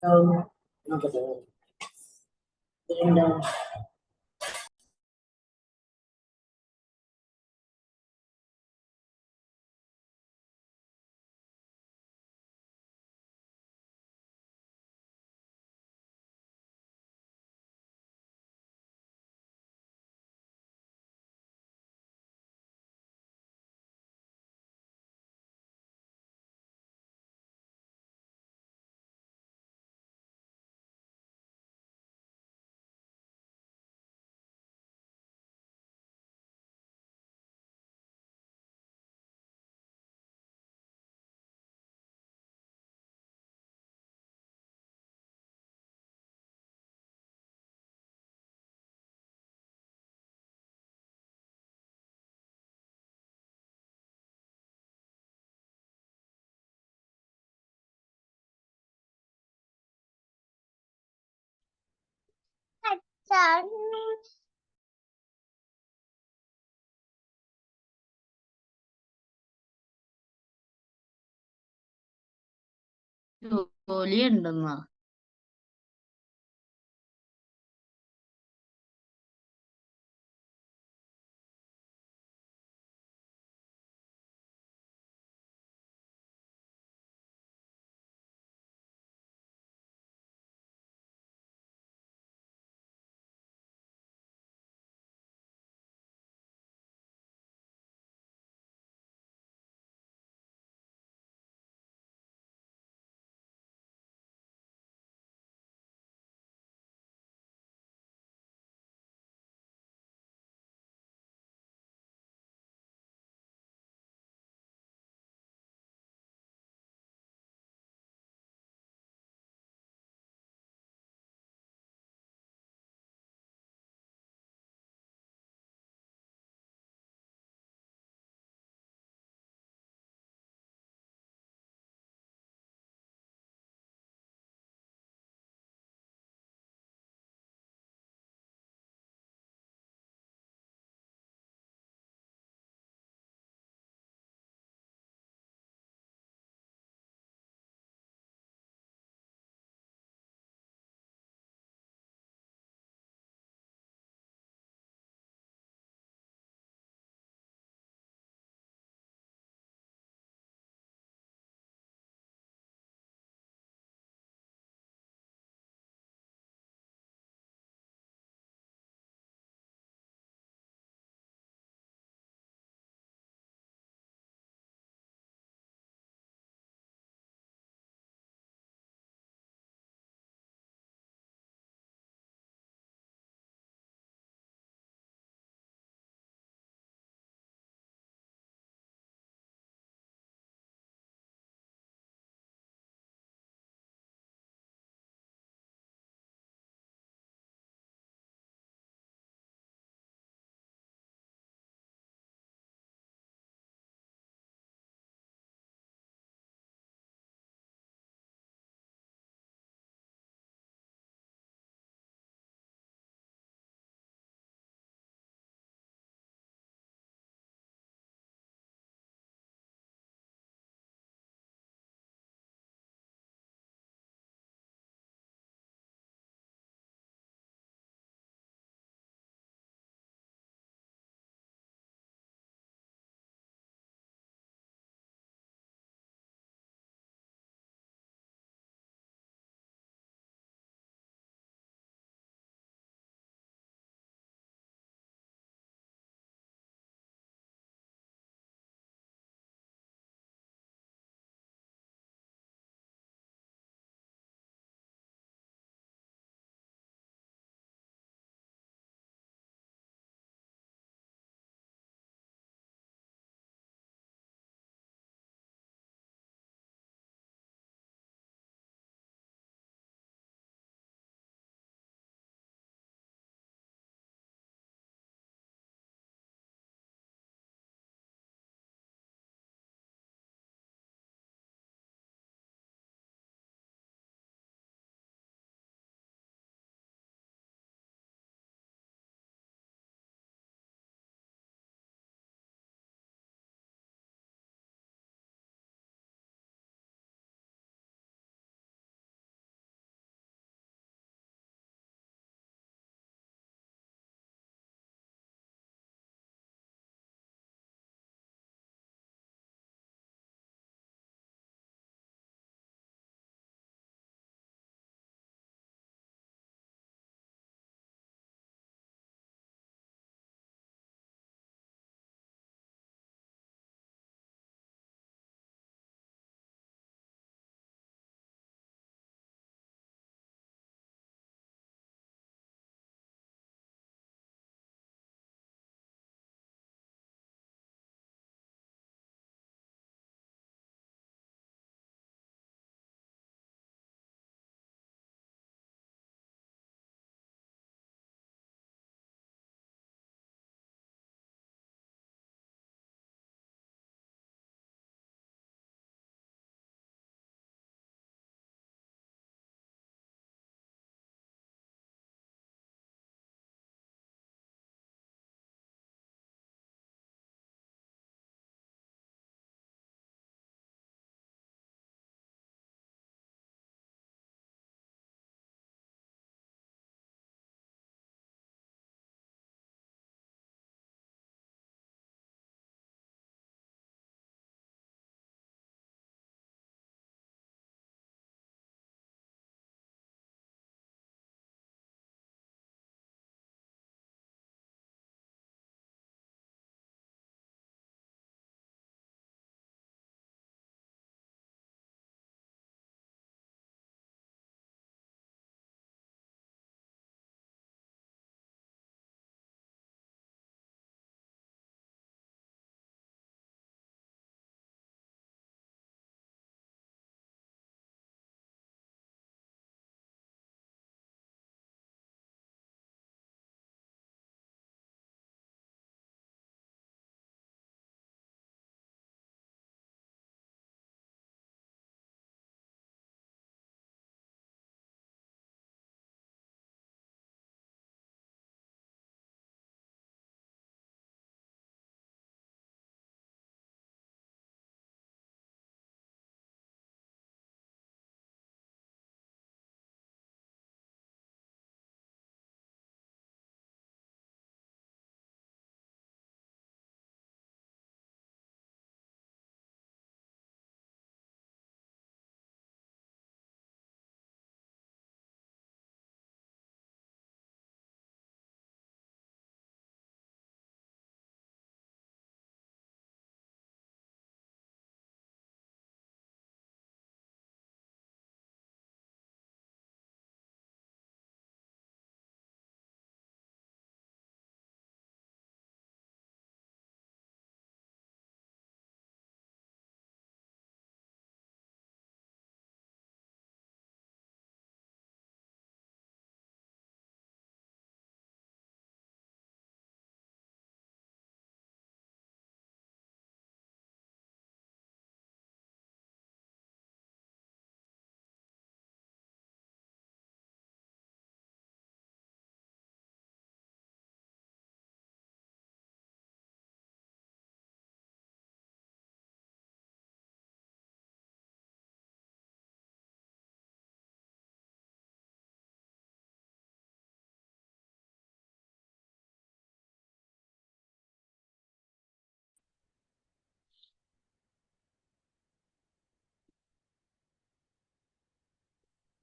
Apa tuh? Pindah. ജോലി ഉണ്ടെന്നാ.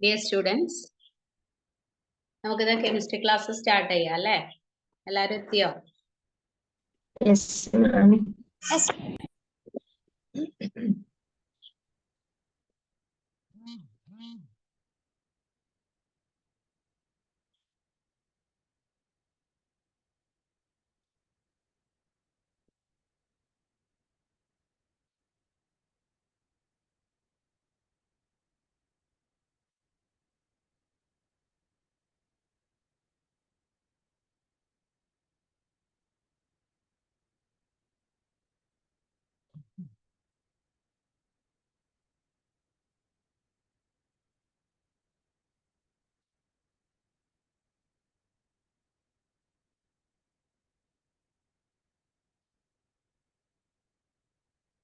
Dear students, നമുക്കിത് കെമിസ്ട്രി ക്ലാസ് സ്റ്റാർട്ട് ചെയ്യാം അല്ലേ? എല്ലാവരും എത്തിയോ? Yes, ma'am.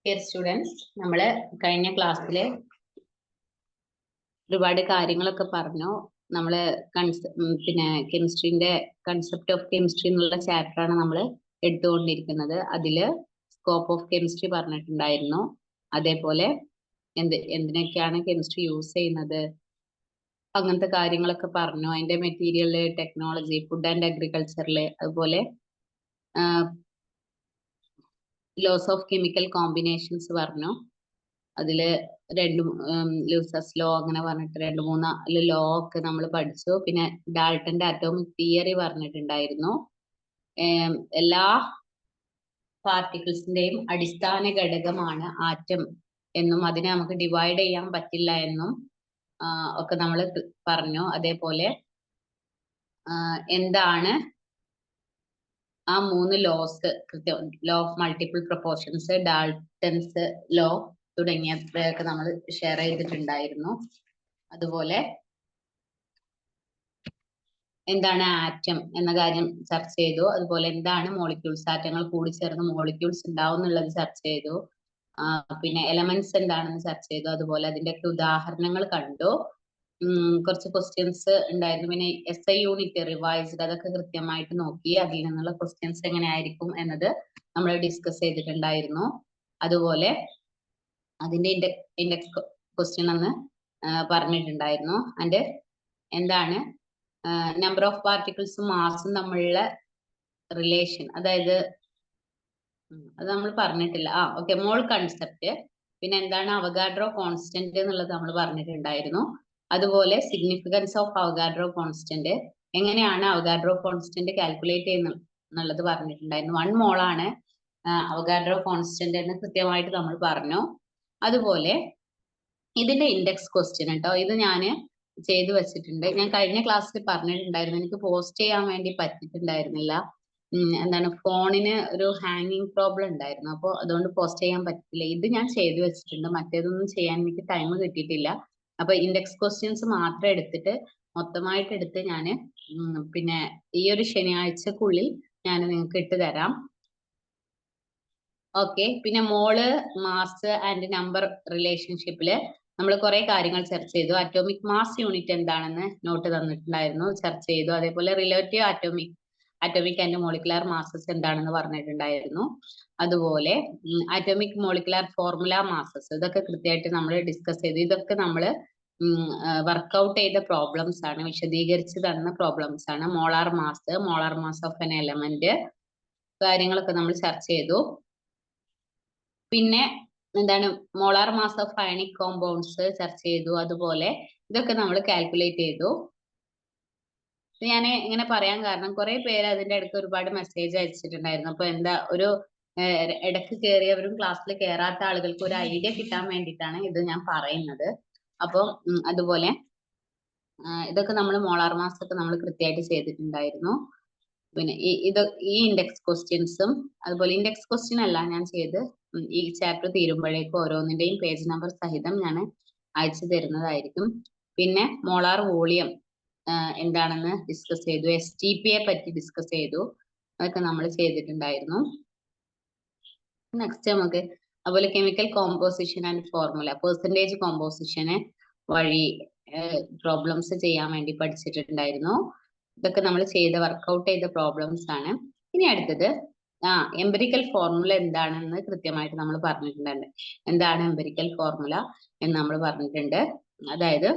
Dear students, നമ്മള് കഴിഞ്ഞ ക്ലാസ്സില് ഒരുപാട് കാര്യങ്ങളൊക്കെ പറഞ്ഞു. നമ്മള് പിന്നെ കെമിസ്ട്രിന്റെ കൺസെപ്റ്റ് ഓഫ് കെമിസ്ട്രി എന്നുള്ള ചാപ്റ്റർ ആണ് നമ്മൾ എടുത്തുകൊണ്ടിരിക്കുന്നത്. അതില് സ്കോപ്പ് ഓഫ് കെമിസ്ട്രി പറഞ്ഞിട്ടുണ്ടായിരുന്നു. അതേപോലെ എന്തിനൊക്കെയാണ് കെമിസ്ട്രി യൂസ് ചെയ്യുന്നത്, അങ്ങനത്തെ കാര്യങ്ങളൊക്കെ പറഞ്ഞു. അതിന്റെ മെറ്റീരിയല്, ടെക്നോളജി, ഫുഡ് ആൻഡ് അഗ്രികൾച്ചറില്, അതുപോലെ ലോസ് ഓഫ് കെമിക്കൽ കോമ്പിനേഷൻസ് പറഞ്ഞു. അതില് ലൂസസ് ലോ അങ്ങനെ പറഞ്ഞിട്ട് 2-3 ലോ ഒക്കെ നമ്മൾ പഠിച്ചു. പിന്നെ ഡാൾട്ടന്റെ അറ്റോമിക് തിയറി പറഞ്ഞിട്ടുണ്ടായിരുന്നു. എല്ലാ പാർട്ടിക്കിൾസിന്റെയും അടിസ്ഥാന ഘടകമാണ് ആറ്റം എന്നും അതിനെ നമുക്ക് ഡിവൈഡ് ചെയ്യാൻ പറ്റില്ല എന്നും ഒക്കെ നമ്മൾ പറഞ്ഞു. അതേപോലെ എന്താണ് ആ 3 ലോസ് കൃത്യം, law of multiple proportions, Dalton's law തുടങ്ങിയവയൊക്കെ നമ്മൾ ഷെയർ ചെയ്തിട്ടുണ്ടായിരുന്നു. അതുപോലെ എന്താണ് ആറ്റം എന്ന കാര്യം ചർച്ച ചെയ്തു. അതുപോലെ എന്താണ് മോളിക്യൂൾസ്, ആറ്റങ്ങൾ കൂടിച്ചേർന്ന് മോളിക്യൂൾസ് ഉണ്ടാവും എന്നുള്ളത് ചർച്ച ചെയ്തു. പിന്നെ എലമെന്റ്സ് എന്താണെന്ന് ചർച്ച ചെയ്തു. അതുപോലെ അതിന്റെയൊക്കെ ഉദാഹരണങ്ങൾ കണ്ടു. കുറച്ച് ക്വസ്റ്റ്യൻസ് ഉണ്ടായിരുന്നു. പിന്നെ SI യൂണിറ്റ് റിവൈസ്ഡ്, അതൊക്കെ കൃത്യമായിട്ട് നോക്കി അതിൽ നിന്നുള്ള ക്വസ്റ്റ്യൻസ് എങ്ങനെയായിരിക്കും എന്നത് നമ്മൾ ഡിസ്കസ് ചെയ്തിട്ടുണ്ടായിരുന്നു. അതുപോലെ അതിന്റെ ഇൻഡെക്സ് ക്വസ്റ്റ്യൻ എന്ന് പറഞ്ഞിട്ടുണ്ടായിരുന്നു. ആൻഡ് എന്താണ് നമ്പർ ഓഫ് പാർട്ടിക്കിൾസും മാസും തമ്മിലുള്ള റിലേഷൻ, അതായത് അത് നമ്മൾ പറഞ്ഞിട്ടില്ല. ഓക്കെ, മോൾ കൺസെപ്റ്റ്. പിന്നെ എന്താണ് അവഗാഡ്രോ കോൺസ്റ്റന്റ് എന്നുള്ളത് നമ്മൾ പറഞ്ഞിട്ടുണ്ടായിരുന്നു. അതുപോലെ സിഗ്നിഫിക്കൻസ് ഓഫ് അവഗാഡ്രോ കോൺസ്റ്റന്റ്, എങ്ങനെയാണ് അവഗാഡ്രോ കോൺസ്റ്റന്റ് കാൽക്കുലേറ്റ് ചെയ്യുന്നത് എന്നുള്ളത് പറഞ്ഞിട്ടുണ്ടായിരുന്നു. 1 മോളാണ് അവഗാഡ്രോ കോൺസ്റ്റന്റ് എന്ന് കൃത്യമായിട്ട് നമ്മൾ പറഞ്ഞു. അതുപോലെ ഇതിന്റെ ഇൻഡെക്സ് ക്വസ്റ്റ്യൻ കേട്ടോ, ഇത് ഞാൻ ചെയ്തു വെച്ചിട്ടുണ്ട്. ഞാൻ കഴിഞ്ഞ ക്ലാസ്സിൽ പറഞ്ഞിട്ടുണ്ടായിരുന്നു, എനിക്ക് പോസ്റ്റ് ചെയ്യാൻ വേണ്ടി പറ്റിയിട്ടുണ്ടായിരുന്നില്ല. എന്താണ്, ഫോണിന് ഒരു ഹാങ്ങിങ് പ്രോബ്ലം ഉണ്ടായിരുന്നു. അപ്പോൾ അതുകൊണ്ട് പോസ്റ്റ് ചെയ്യാൻ പറ്റില്ല. ഇത് ഞാൻ ചെയ്തു വെച്ചിട്ടുണ്ട്, മറ്റേതൊന്നും ചെയ്യാൻ എനിക്ക് ടൈം കിട്ടിയിട്ടില്ല. അപ്പൊ ഇൻഡെക്സ് ക്വസ്റ്റ്യൻസ് മാത്രം എടുത്തിട്ട് മൊത്തമായിട്ട് എടുത്ത് ഞാൻ പിന്നെ ഈ ഒരു ശനിയാഴ്ചക്കുള്ളിൽ ഞാൻ നിങ്ങൾക്ക് ഇട്ട് തരാം. ഓക്കെ. പിന്നെ മോള്, മാസ് ആൻഡ് നമ്പർ റിലേഷൻഷിപ്പില് നമ്മൾ കുറെ കാര്യങ്ങൾ ചർച്ച ചെയ്തു. അറ്റോമിക് മാസ് യൂണിറ്റ് എന്താണെന്ന് നോട്ട് തന്നിട്ടുണ്ടായിരുന്നു, ചർച്ച ചെയ്തു. അതേപോലെ relative atomic and molecular masses എന്താണെന്ന് പറഞ്ഞിട്ടുണ്ടായിരുന്നു. അതുപോലെ അറ്റോമിക് മോളിക്കുലാർ ഫോർമുല മാസസ്, ഇതൊക്കെ കൃത്യമായിട്ട് നമ്മൾ ഡിസ്കസ് ചെയ്തു. ഇതൊക്കെ നമ്മൾ വർക്ക്ഔട്ട് ചെയ്ത പ്രോബ്ലംസ് ആണ്, വിശദീകരിച്ച് തന്ന പ്രോബ്ലംസ് ആണ്. Molar mass of N element, കാര്യങ്ങളൊക്കെ നമ്മൾ ചർച്ച ചെയ്തു. പിന്നെ എന്താണ്, molar mass of ionic compounds ചർച്ച ചെയ്തു. അതുപോലെ ഇതൊക്കെ നമ്മൾ കാൽക്കുലേറ്റ് ചെയ്തു. ഞാൻ ഇങ്ങനെ പറയാൻ കാരണം കുറെ പേര് അതിന്റെ അടുത്ത് ഒരുപാട് മെസ്സേജ് അയച്ചിട്ടുണ്ടായിരുന്നു. അപ്പൊ എന്താ, ഒരു ഇടയ്ക്ക് കയറിയവരും ക്ലാസ്സിൽ കയറാത്ത ആളുകൾക്ക് ഒരു ഐഡിയ കിട്ടാൻ വേണ്ടിയിട്ടാണ് ഇത് ഞാൻ പറയുന്നത്. അപ്പം അതുപോലെ ഇതൊക്കെ നമ്മൾ മോളാർ മാസ് ഒക്കെ നമ്മൾ കൃത്യമായിട്ട് ചെയ്തിട്ടുണ്ടായിരുന്നു. പിന്നെ ഈ ഇൻഡെക്സ് ക്വസ്റ്റ്യൻസും, അതുപോലെ ഇൻഡെക്സ് ക്വസ്റ്റ്യൻ അല്ല ഞാൻ ചെയ്ത് ഈ ചാപ്റ്റർ തീരുമ്പോഴേക്കും ഓരോന്നിന്റെയും പേജ് നമ്പർ സഹിതം ഞാൻ അയച്ചു തരുന്നതായിരിക്കും. പിന്നെ മോളാർ വോളിയം എന്താണെന്ന് ഡിസ്കസ് ചെയ്തു. STP യെ പറ്റി ഡിസ്കസ് ചെയ്തു. അതൊക്കെ നമ്മൾ ചെയ്തിട്ടുണ്ടായിരുന്നു. നെക്സ്റ്റ് നമുക്ക് അതുപോലെ chemical composition and formula, percentage കോമ്പോസിഷന് വഴി പ്രോബ്ലംസ് ചെയ്യാൻ വേണ്ടി പഠിച്ചിട്ടുണ്ടായിരുന്നു. ഇതൊക്കെ നമ്മൾ വർക്ക്ഔട്ട് ചെയ്ത പ്രോബ്ലംസ് ആണ്. ഇനി അടുത്തത് എംപിരിക്കൽ ഫോർമുല എന്താണെന്ന് കൃത്യമായിട്ട് നമ്മൾ പറഞ്ഞിട്ടുണ്ട്. എന്താണ് എംപിരിക്കൽ ഫോർമുല എന്ന് നമ്മൾ പറഞ്ഞിട്ടുണ്ട്. അതായത്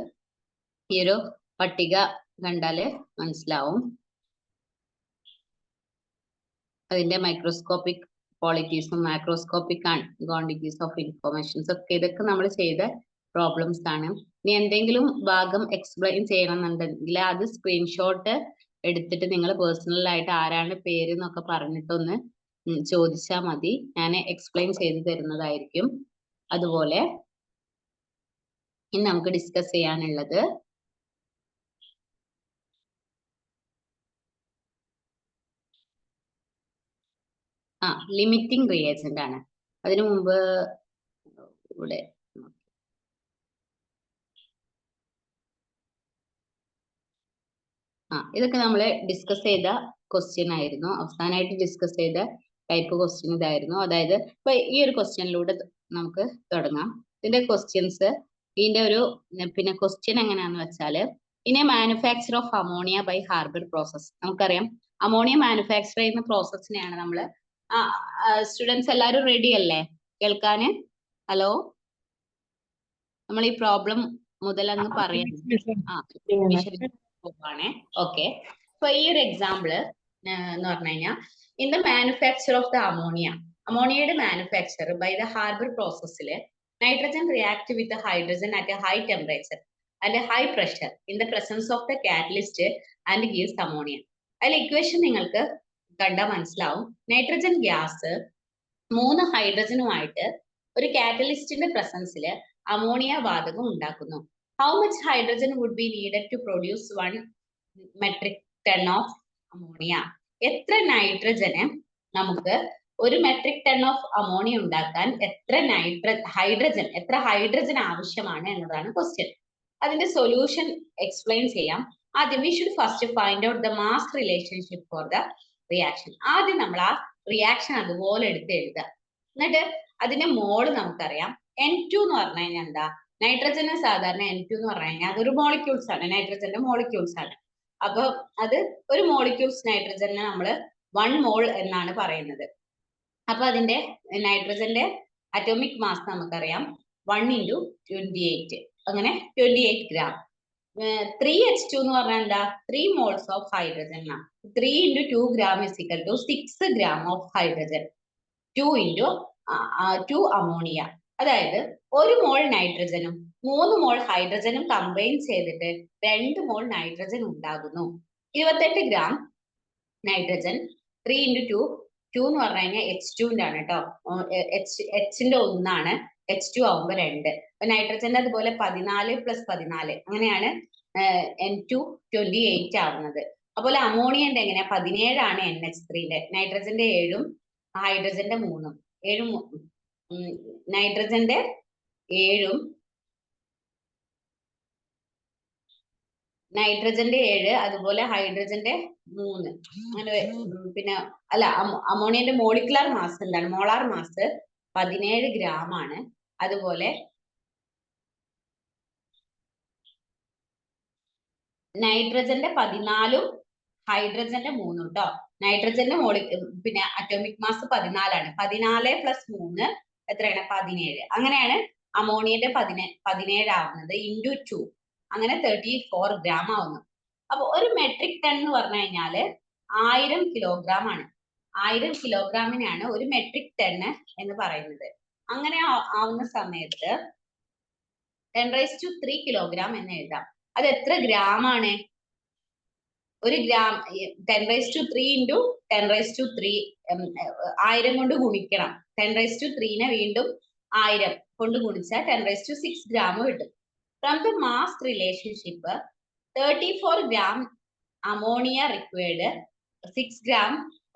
ഈ ഒരു പട്ടിക കണ്ടാല് മനസ്സിലാവും. അതിന്റെ മൈക്രോസ്കോപ്പിക് ക്വാളിറ്റീസും മാക്രോസ്കോപ്പിക് ക്വാണ്ടിറ്റീസ് ഓഫ് ഇൻഫോർമേഷൻസ് ഒക്കെ ഇതൊക്കെ നമ്മൾ ചെയ്ത പ്രോബ്ലംസ് ആണ്. ഇനി എന്തെങ്കിലും ഭാഗം എക്സ്പ്ലെയിൻ ചെയ്യണമെന്നുണ്ടെങ്കിൽ അത് സ്ക്രീൻഷോട്ട് എടുത്തിട്ട് നിങ്ങൾ പേഴ്സണൽ ആയിട്ട് ആരാണ് പേര് എന്നൊക്കെ പറഞ്ഞിട്ടൊന്ന് ചോദിച്ചാൽ മതി. ഞാൻ എക്സ്പ്ലെയിൻ ചെയ്ത് തരുന്നതായിരിക്കും. അതുപോലെ ഇനി നമുക്ക് ഡിസ്കസ് ചെയ്യാനുള്ളത് ലിമിറ്റിംഗ് റിയേജന്റ് ആണ്. അതിനു മുമ്പ് ഇവിടെ ഇതൊക്കെ നമ്മൾ ഡിസ്കസ് ചെയ്ത ക്വസ്റ്റ്യൻ ആയിരുന്നു. അവസാനമായിട്ട് ഡിസ്കസ് ചെയ്ത ടൈപ്പ് ക്വസ്റ്റ്യൻ ഇതായിരുന്നു. അതായത് ഇപ്പൊ ഈ ഒരു ക്വസ്റ്റ്യനിലൂടെ നമുക്ക് തുടങ്ങാം. ഇതിന്റെ ക്വസ്റ്റ്യൻസ്, ഇതിന്റെ ഒരു പിന്നെ ക്വസ്റ്റ്യൻ എങ്ങനെയാന്ന് വെച്ചാല്, in a manufacture of ammonia by Haber process. നമുക്കറിയാം അമോണിയ മാനുഫാക്ചർ ചെയ്യുന്ന പ്രോസസ്സിനെയാണ് നമ്മള് സ്റ്റുഡൻസ് എല്ലാവരും റെഡി അല്ലേ കേൾക്കാന്? ഹലോ, നമ്മൾ ഈ പ്രോബ്ലം മുതൽ അങ്ങ് പറയാം. പോവാണേ. ഓക്കെ, അപ്പൊ ഈ ഒരു എക്സാമ്പിള് എന്ന് പറഞ്ഞു കഴിഞ്ഞാൽ, in the manufacture of the അമോണിയയുടെ മാനുഫാക്ചർ ബൈ ദ ഹാർബർ പ്രോസസ്സില് nitrogen react with hydrogen at a high temperature and high pressure in the presence of the catalyst and gives ammonia. അതിൽ equation നിങ്ങൾക്ക് കണ്ടാൽ മനസ്സിലാവും. Nitrogen gas 3 ഹൈഡ്രജനുമായിട്ട് ഒരു കാറ്റലിസ്റ്റിന്റെ പ്രസൻസിൽ ammonia വാതകം ഉണ്ടാക്കുന്നു. How much hydrogen would be needed to produce 1 metric ton of ammonia? എത്ര nitrogen നമുക്ക് ഒരു മെട്രിക് ടൺ ഓഫ് അമോണിയ ഉണ്ടാക്കാൻ എത്ര ഹൈഡ്രജൻ ആവശ്യമാണ് എന്നതാണ് ക്വസ്റ്റ്യൻ. അതിന്റെ സൊല്യൂഷൻ എക്സ്പ്ലെയിൻ ചെയ്യാം. ആദ്യം we should first find out the mass relationship for the reaction. ആദ്യം നമ്മൾ ആ റിയാക്ഷൻ അതുപോലെ എടുത്ത് എഴുതുക. എന്നിട്ട് അതിന്റെ മോള് നമുക്കറിയാം. N2 എന്ന് പറഞ്ഞു കഴിഞ്ഞാൽ എന്താ? നൈട്രജന് സാധാരണ N2 എന്ന് പറഞ്ഞു കഴിഞ്ഞാൽ അതൊരു മോളിക്യൂൾസ് ആണ്, നൈട്രജന്റെ മോളിക്യൂൾസ് ആണ്. അപ്പൊ അത് ഒരു മോളിക്യൂൾസ് നൈട്രജനെ നമ്മൾ 1 മോൾ എന്നാണ് പറയുന്നത്. അപ്പൊ അതിന്റെ നൈട്രജന്റെ അറ്റോമിക് മാസ് നമുക്കറിയാം 1 × 28, അങ്ങനെ 28 ഗ്രാം. 3H2 എന്ന് പറഞ്ഞാൽ എന്താ? 3 moles of hydrogen. 3 × 2 gram is equal to 6 gram of hydrogen. 2 × 2 ammonia. അതായത് 1 മോൾ നൈട്രജനും 3 മോൾ ഹൈഡ്രജനും കമ്പൈൻ ചെയ്തിട്ട് 2 മോൾ നൈട്രജൻ ഉണ്ടാകുന്നു. 28 ഗ്രാം നൈട്രജൻ 3 × 2, 2 എന്ന് പറഞ്ഞു കഴിഞ്ഞാൽ H2 ആണ് കേട്ടോ. Hന്റെ 1 ആണ്, H2 ആവുമ്പോ 2. അപ്പൊ നൈട്രജന്റെ അതുപോലെ 14 + 14 അങ്ങനെയാണ് N2 28 ആവുന്നത്. അതുപോലെ അമോണിയന്റെ എങ്ങനെയാ? 17 ആണ് NH3ന്റെ, നൈട്രജന്റെ 7ഉം ഹൈഡ്രജന്റെ 3ഉം. നൈട്രജന്റെ 7ഉം അതുപോലെ ഹൈഡ്രജന്റെ 3. അങ്ങനെ പിന്നെ അല്ല, അമോണിയന്റെ മോളിക്കുലർ മാസ് എന്താണ്? മോളാർ മാസ് 17 ഗ്രാം ആണ്. അതുപോലെ നൈട്രജന്റെ 14ഉം ഹൈഡ്രജന്റെ 3ഉം കേട്ടോ. നൈട്രജന്റെ പിന്നെ അറ്റോമിക് മാസ് 14 ആണ്. 14 + 3 എത്രയാണ്? 17. അങ്ങനെയാണ് അമോണിയന്റെ 17 ആവുന്നത്. × 2 അങ്ങനെ 34 ഗ്രാം ആവുന്നു. അപ്പൊ ഒരു മെട്രിക് ടൺ എന്ന് പറഞ്ഞു കഴിഞ്ഞാല് 1000 കിലോഗ്രാം ആണ്. 1000 കിലോഗ്രാമിനാണ് ഒരു മെട്രിക് ടൺ എന്ന് പറയുന്നത്. അങ്ങനെ ആവുന്ന സമയത്ത് 10³ കിലോഗ്രാം എന്ന് എഴുതാം. അത് എത്ര ഗ്രാം ആണ്? ഒരു ഗ്രാം 10³ × 10³ 1000 കൊണ്ട് ഗുണിക്കണം. 10³ വീണ്ടും 1000 കൊണ്ട് ഗുണിച്ചാൽ 10⁶ ഗ്രാം കിട്ടും. From the mass relationship 34 gram ammonia required 6 gram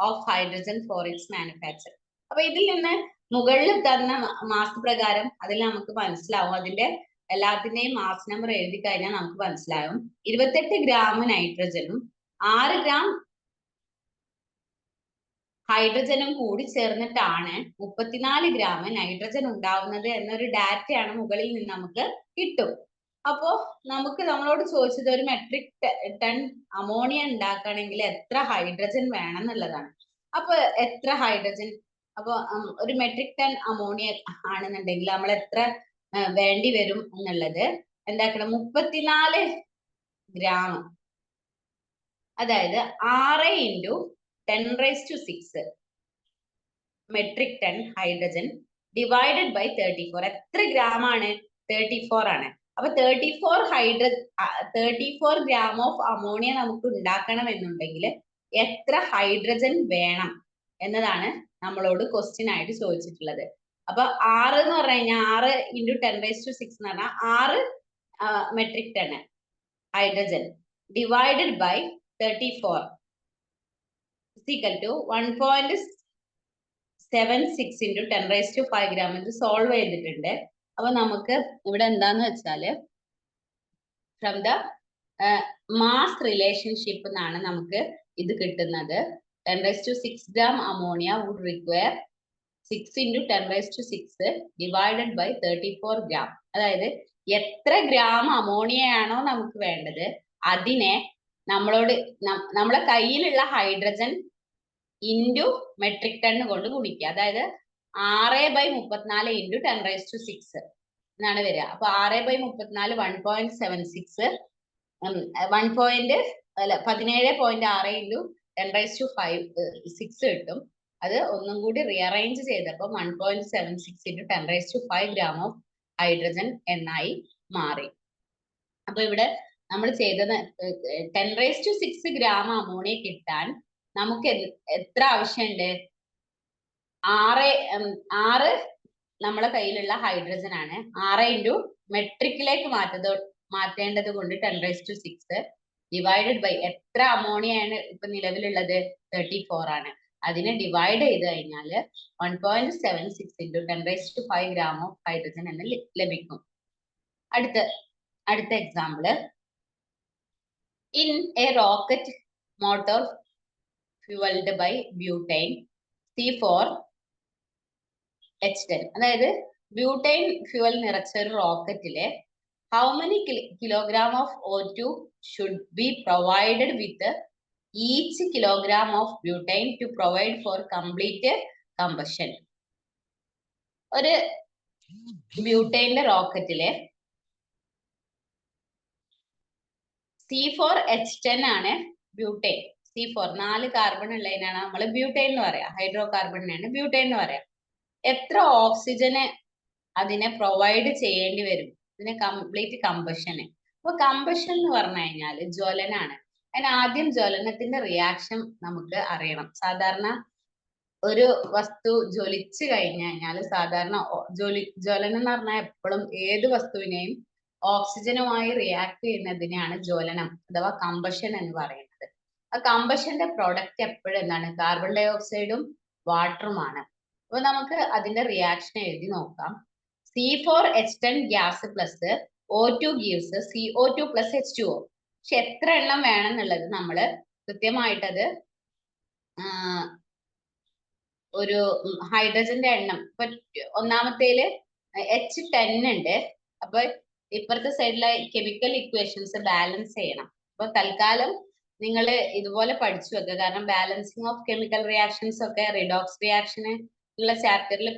of hydrogen for its manufacture. അപ്പൊ ഇതിൽ നിന്ന് മുകളിൽ തന്ന മാസ് പ്രകാരം അതിൽ നമുക്ക് മനസ്സിലാവും. അതിന്റെ എല്ലാത്തിന്റെയും മാസ് നമ്പർ എഴുതി കഴിഞ്ഞാൽ നമുക്ക് മനസ്സിലാവും. 28 ഗ്രാം നൈട്രജനും 6 ഗ്രാം ഹൈഡ്രജനും കൂടി ചേർന്നിട്ടാണ് 34 ഗ്രാം നൈട്രജൻ ഉണ്ടാവുന്നത് എന്നൊരു ഡാറ്റയാണ് മുകളിൽ നിന്ന് നമുക്ക് കിട്ടും. അപ്പോ നമ്മളോട് ചോദിച്ചത് ഒരു മെട്രിക് ടൺ അമോണിയ ഉണ്ടാക്കണമെങ്കിൽ എത്ര ഹൈഡ്രജൻ വേണം എന്നുള്ളതാണ്. അപ്പൊ എത്ര ഹൈഡ്രജൻ? അപ്പൊ ഒരു മെട്രിക് ടൺ അമോണിയ ആണെന്നുണ്ടെങ്കിൽ നമ്മൾ എത്ര വേണ്ടി വരും എന്നുള്ളത് എന്താക്കണം? 34 ഗ്രാം, അതായത് 6 into 10⁻⁶ metric ton hydrogen divided by 34. എത്ര ഗ്രാം ആണ്? 34 ആണ്. അപ്പൊ 34 ഗ്രാം ഓഫ് അമോണിയ നമുക്ക് ഉണ്ടാക്കണം എന്നുണ്ടെങ്കിൽ എത്ര ഹൈഡ്രജൻ വേണം എന്നതാണ് നമ്മളോട് ക്വസ്റ്റ്യൻ ആയിട്ട് ചോദിച്ചിട്ടുള്ളത്. അപ്പൊ 6 എന്ന് പറഞ്ഞു കഴിഞ്ഞാൽ 6 ഇൻറ്റു 10⁻⁶ എന്ന് പറഞ്ഞാൽ 6 metric ton hydrogen divided by 34 equal to 1.76 into 10⁻⁵ gram. ഇത് സോൾവ് ചെയ്തിട്ടുണ്ട്. അപ്പൊ നമുക്ക് ഇവിടെ എന്താന്ന് വെച്ചാല് ഫ്രം ദ മാസ് റിലേഷൻഷിപ്പ് എന്നാണ് നമുക്ക് ഇത് കിട്ടുന്നത്. 10⁻⁶ gram ammonia would require 6 into 10⁻⁶ divided by 34 gram. അതായത് എത്ര ഗ്രാം അമോണിയയാണോ നമുക്ക് വേണ്ടത് അതിനെ നമ്മളോട് നമ്മളെ കയ്യിലുള്ള ഹൈഡ്രജൻ ഇൻറ്റു മെട്രിക് ടൺ കൊണ്ട് ഗുണിക്കുക. അതായത് 6/34 ഇൻറ്റു 10⁻⁶ എന്നാണ് വരിക. അപ്പൊ 6/34 1.76 17.6 ഇൻറ്റു 10⁻⁵ കിട്ടും. അത് ഒന്നും കൂടി റീഅറേഞ്ച് ചെയ്തപ്പോൾ 1.76 ഇൻറ്റു 10⁻⁵ ഗ്രാം ഓഫ് ഹൈഡ്രജൻ എന്നായി മാറി. അപ്പൊ ഇവിടെ നമ്മൾ ചെയ്തത് 10⁻⁶ ഗ്രാം അമോണിയ കിട്ടാൻ നമുക്ക് എത്ര ആവശ്യമുണ്ട്? 6 നമ്മളെ കയ്യിലുള്ള ഹൈഡ്രജൻ ആണ്. 6 ഇൻറ്റു മെട്രിക്കിലേക്ക് മാറ്റേണ്ടത് കൊണ്ട് 10⁻⁶ ഡിവൈഡഡ് ബൈ എത്ര അമോണിയയാണ് ഇപ്പൊ നിലവിലുള്ളത്? 34 ആണ്. അതിനെ ഡിവൈഡ് ചെയ്ത് കഴിഞ്ഞാൽ 1.76 ഇൻറ്റു 10⁻⁵ ഗ്രാം ഓഫ് ഹൈഡ്രജൻ എന്ന് ലഭിക്കും. അടുത്ത example, in a rocket motor fuelled by butane C4H10. അതായത് ബ്യൂട്ടൈൻ ഫ്യൂവൽ നിറച്ച ഒരു റോക്കറ്റിലെ how many kilogram of O2 should be provided with each kilogram of butane to provide for complete combustion. ഒരു ബ്യൂട്ടൈന്റെ റോക്കറ്റിലെ C4H10 ആണ് ബ്യൂട്ടൈൻ. C4 4 കാർബൺ ഉള്ളതിനാണ് നമ്മൾ butyne എന്ന് പറയാം. ഹൈഡ്രോ കാർബണിനാണ് ബ്യൂട്ടൈൻ എന്ന് പറയാം. എത്ര ഓക്സിജന് അതിനെ പ്രൊവൈഡ് ചെയ്യേണ്ടി വരും ഇതിനെ കംപ്ലീറ്റ് കമ്പഷന്? അപ്പൊ കമ്പഷൻ എന്ന് പറഞ്ഞു കഴിഞ്ഞാൽ ജ്വലനാണ്. അതിന് ആദ്യം ജ്വലനത്തിന്റെ റിയാക്ഷൻ നമുക്ക് അറിയണം. സാധാരണ ഒരു വസ്തു ജ്വലിച്ചു കഴിഞ്ഞു കഴിഞ്ഞാൽ സാധാരണ ജ്വലനം എന്ന് പറഞ്ഞാൽ എപ്പോഴും ഏത് വസ്തുവിനെയും ഓക്സിജനുമായി റിയാക്ട് ചെയ്യുന്നതിനെയാണ് ജ്വലനം അഥവാ കമ്പഷൻ എന്ന് പറയുന്നത്. ആ കമ്പഷന്റെ പ്രൊഡക്റ്റ് എപ്പോഴും എന്താണ്? കാർബൺ ഡൈ ഓക്സൈഡും വാട്ടറുമാണ്. അപ്പൊ നമുക്ക് അതിന്റെ റിയാക്ഷൻ എഴുതി നോക്കാം. C4H10 gas plus O2 gives CO2 plus H2O. പക്ഷെ എത്ര എണ്ണം വേണം എന്നുള്ളത് നമ്മള് കൃത്യമായിട്ടത് ഒരു ഹൈഡ്രജന്റെ എണ്ണം ഇപ്പൊ ഒന്നാമത്തേല് H10 ഉണ്ട്. അപ്പൊ ഇപ്പുറത്തെ സൈഡിലെ കെമിക്കൽ ഇക്വേഷൻസ് ബാലൻസ് ചെയ്യണം. അപ്പൊ തൽക്കാലം നിങ്ങൾ ഇതുപോലെ പഠിച്ചു വെക്കുക. കാരണം ബാലൻസിങ് ഓഫ് കെമിക്കൽ റിയാക്ഷൻസ് ഒക്കെ റിഡോക്സ് റിയാക്ഷന് ഉള്ള ചാപ്റ്ററിൽ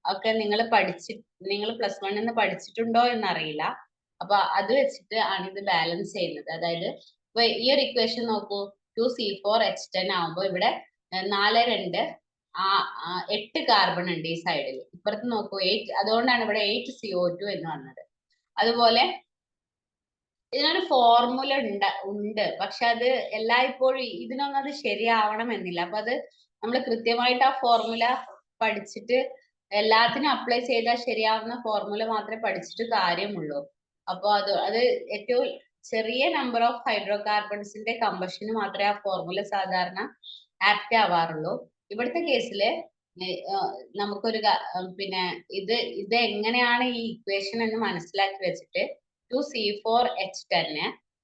ഒക്കെ നിങ്ങൾ +1 നിന്ന് പഠിച്ചിട്ടുണ്ടോ എന്നറിയില്ല. അപ്പൊ അത് വെച്ചിട്ട് ആണ് ഇത് ബാലൻസ് ചെയ്യുന്നത്. അതായത് ഇപ്പൊ ഈ ഒരു ഇക്വേഷൻ നോക്കൂ, 2C4H10 ആവുമ്പോ ഇവിടെ 4 2 8 കാർബൺ ഉണ്ട് ഈ സൈഡിൽ. ഇപ്പുറത്ത് നോക്കൂ 8, അതുകൊണ്ടാണ് ഇവിടെ 8CO2 എന്ന് വന്നത്. അതുപോലെ ഇതിനൊരു ഫോർമുല ഉണ്ട്, പക്ഷെ അത് എല്ലായ്പ്പോഴും ഇതിനൊന്നും അത് ശരിയാവണം എന്നില്ല. അപ്പൊ അത് നമ്മൾ കൃത്യമായിട്ട് ആ ഫോർമുല പഠിച്ചിട്ട് എല്ലാത്തിനും അപ്ലൈ ചെയ്താൽ ശരിയാവുന്ന ഫോർമുല മാത്രമേ പഠിച്ചിട്ട് കാര്യമുള്ളൂ. അപ്പൊ അത് ഏറ്റവും ചെറിയ നമ്പർ ഓഫ് ഹൈഡ്രോ കാർബൺസിന്റെ കമ്പഷന് മാത്രമേ ആ ഫോർമുല സാധാരണ ആപ്റ്റ് ആവാറുള്ളൂ. ഇവിടുത്തെ കേസില് നമുക്കൊരു പിന്നെ ഇത് എങ്ങനെയാണ് ഈ ഇക്വേഷൻ എന്ന് മനസ്സിലാക്കി വെച്ചിട്ട് 2C4H10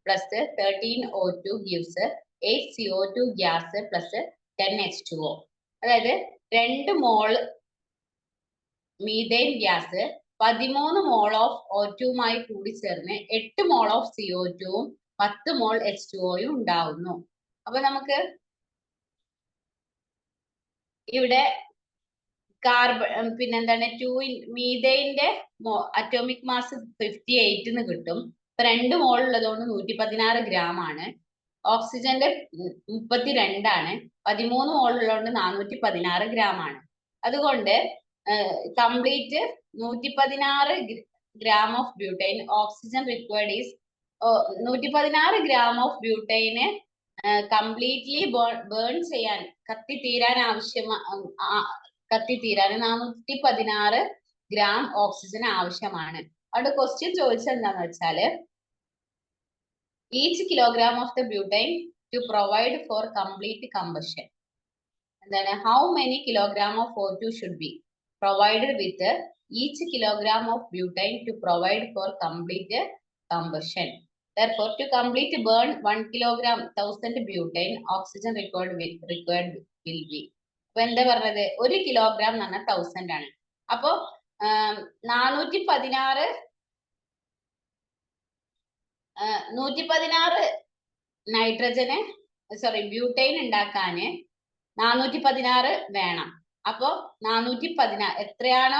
plus 13O2 gives 8CO2 gas plus 10H2O. അതായത് 2 മോൾ മീഥൈൻ ഗ്യാസ് 13 മോൾ ഓഫ് O2മായി കൂടി ചേർന്ന് 8 മോൾ ഓഫ് CO2ഉം 10 മോൾ H2Oയും ഉണ്ടാവുന്നു. അപ്പൊ നമുക്ക് ഇവിടെ കാർബൺ പിന്നെന്താണ് മീഥൈന്റെ അറ്റോമിക് മാസ് 58 എന്ന് കിട്ടും. ഇപ്പൊ 2 മോൾ ഉള്ളതുകൊണ്ട് 116 ഗ്രാം ആണ്. ഓക്സിജന്റെ 32 ആണ്. 13 മോൾ ഉള്ളതുകൊണ്ട് 416 ഗ്രാം ആണ്. അതുകൊണ്ട് complete 116 gram of butane oxygen required is 116 gram of butane completely burn ചെയ്യാൻ കത്തിത്തീരാൻ 416 ഗ്രാം ഓക്സിജൻ ആവശ്യമാണ്. അവിടെ ക്വസ്റ്റ്യൻ ചോദിച്ചത് എന്താന്ന് വെച്ചാല് each kilogram of the butane to provide for complete combustion. എന്താണ് how many kilogram of O2 should be provided with each kilogram of butane to provide for complete combustion. Therefore, to complete burn 1 kilogram 1000 butane, oxygen required will be. അപ്പൊ എന്താ പറഞ്ഞത് 1 kilogram എന്ന് പറഞ്ഞാൽ 1000 ആണ്. അപ്പൊ 116 നൈട്രജന് butyne ഉണ്ടാക്കാന് 416 വേണം. അപ്പൊ 416 എത്രയാണോ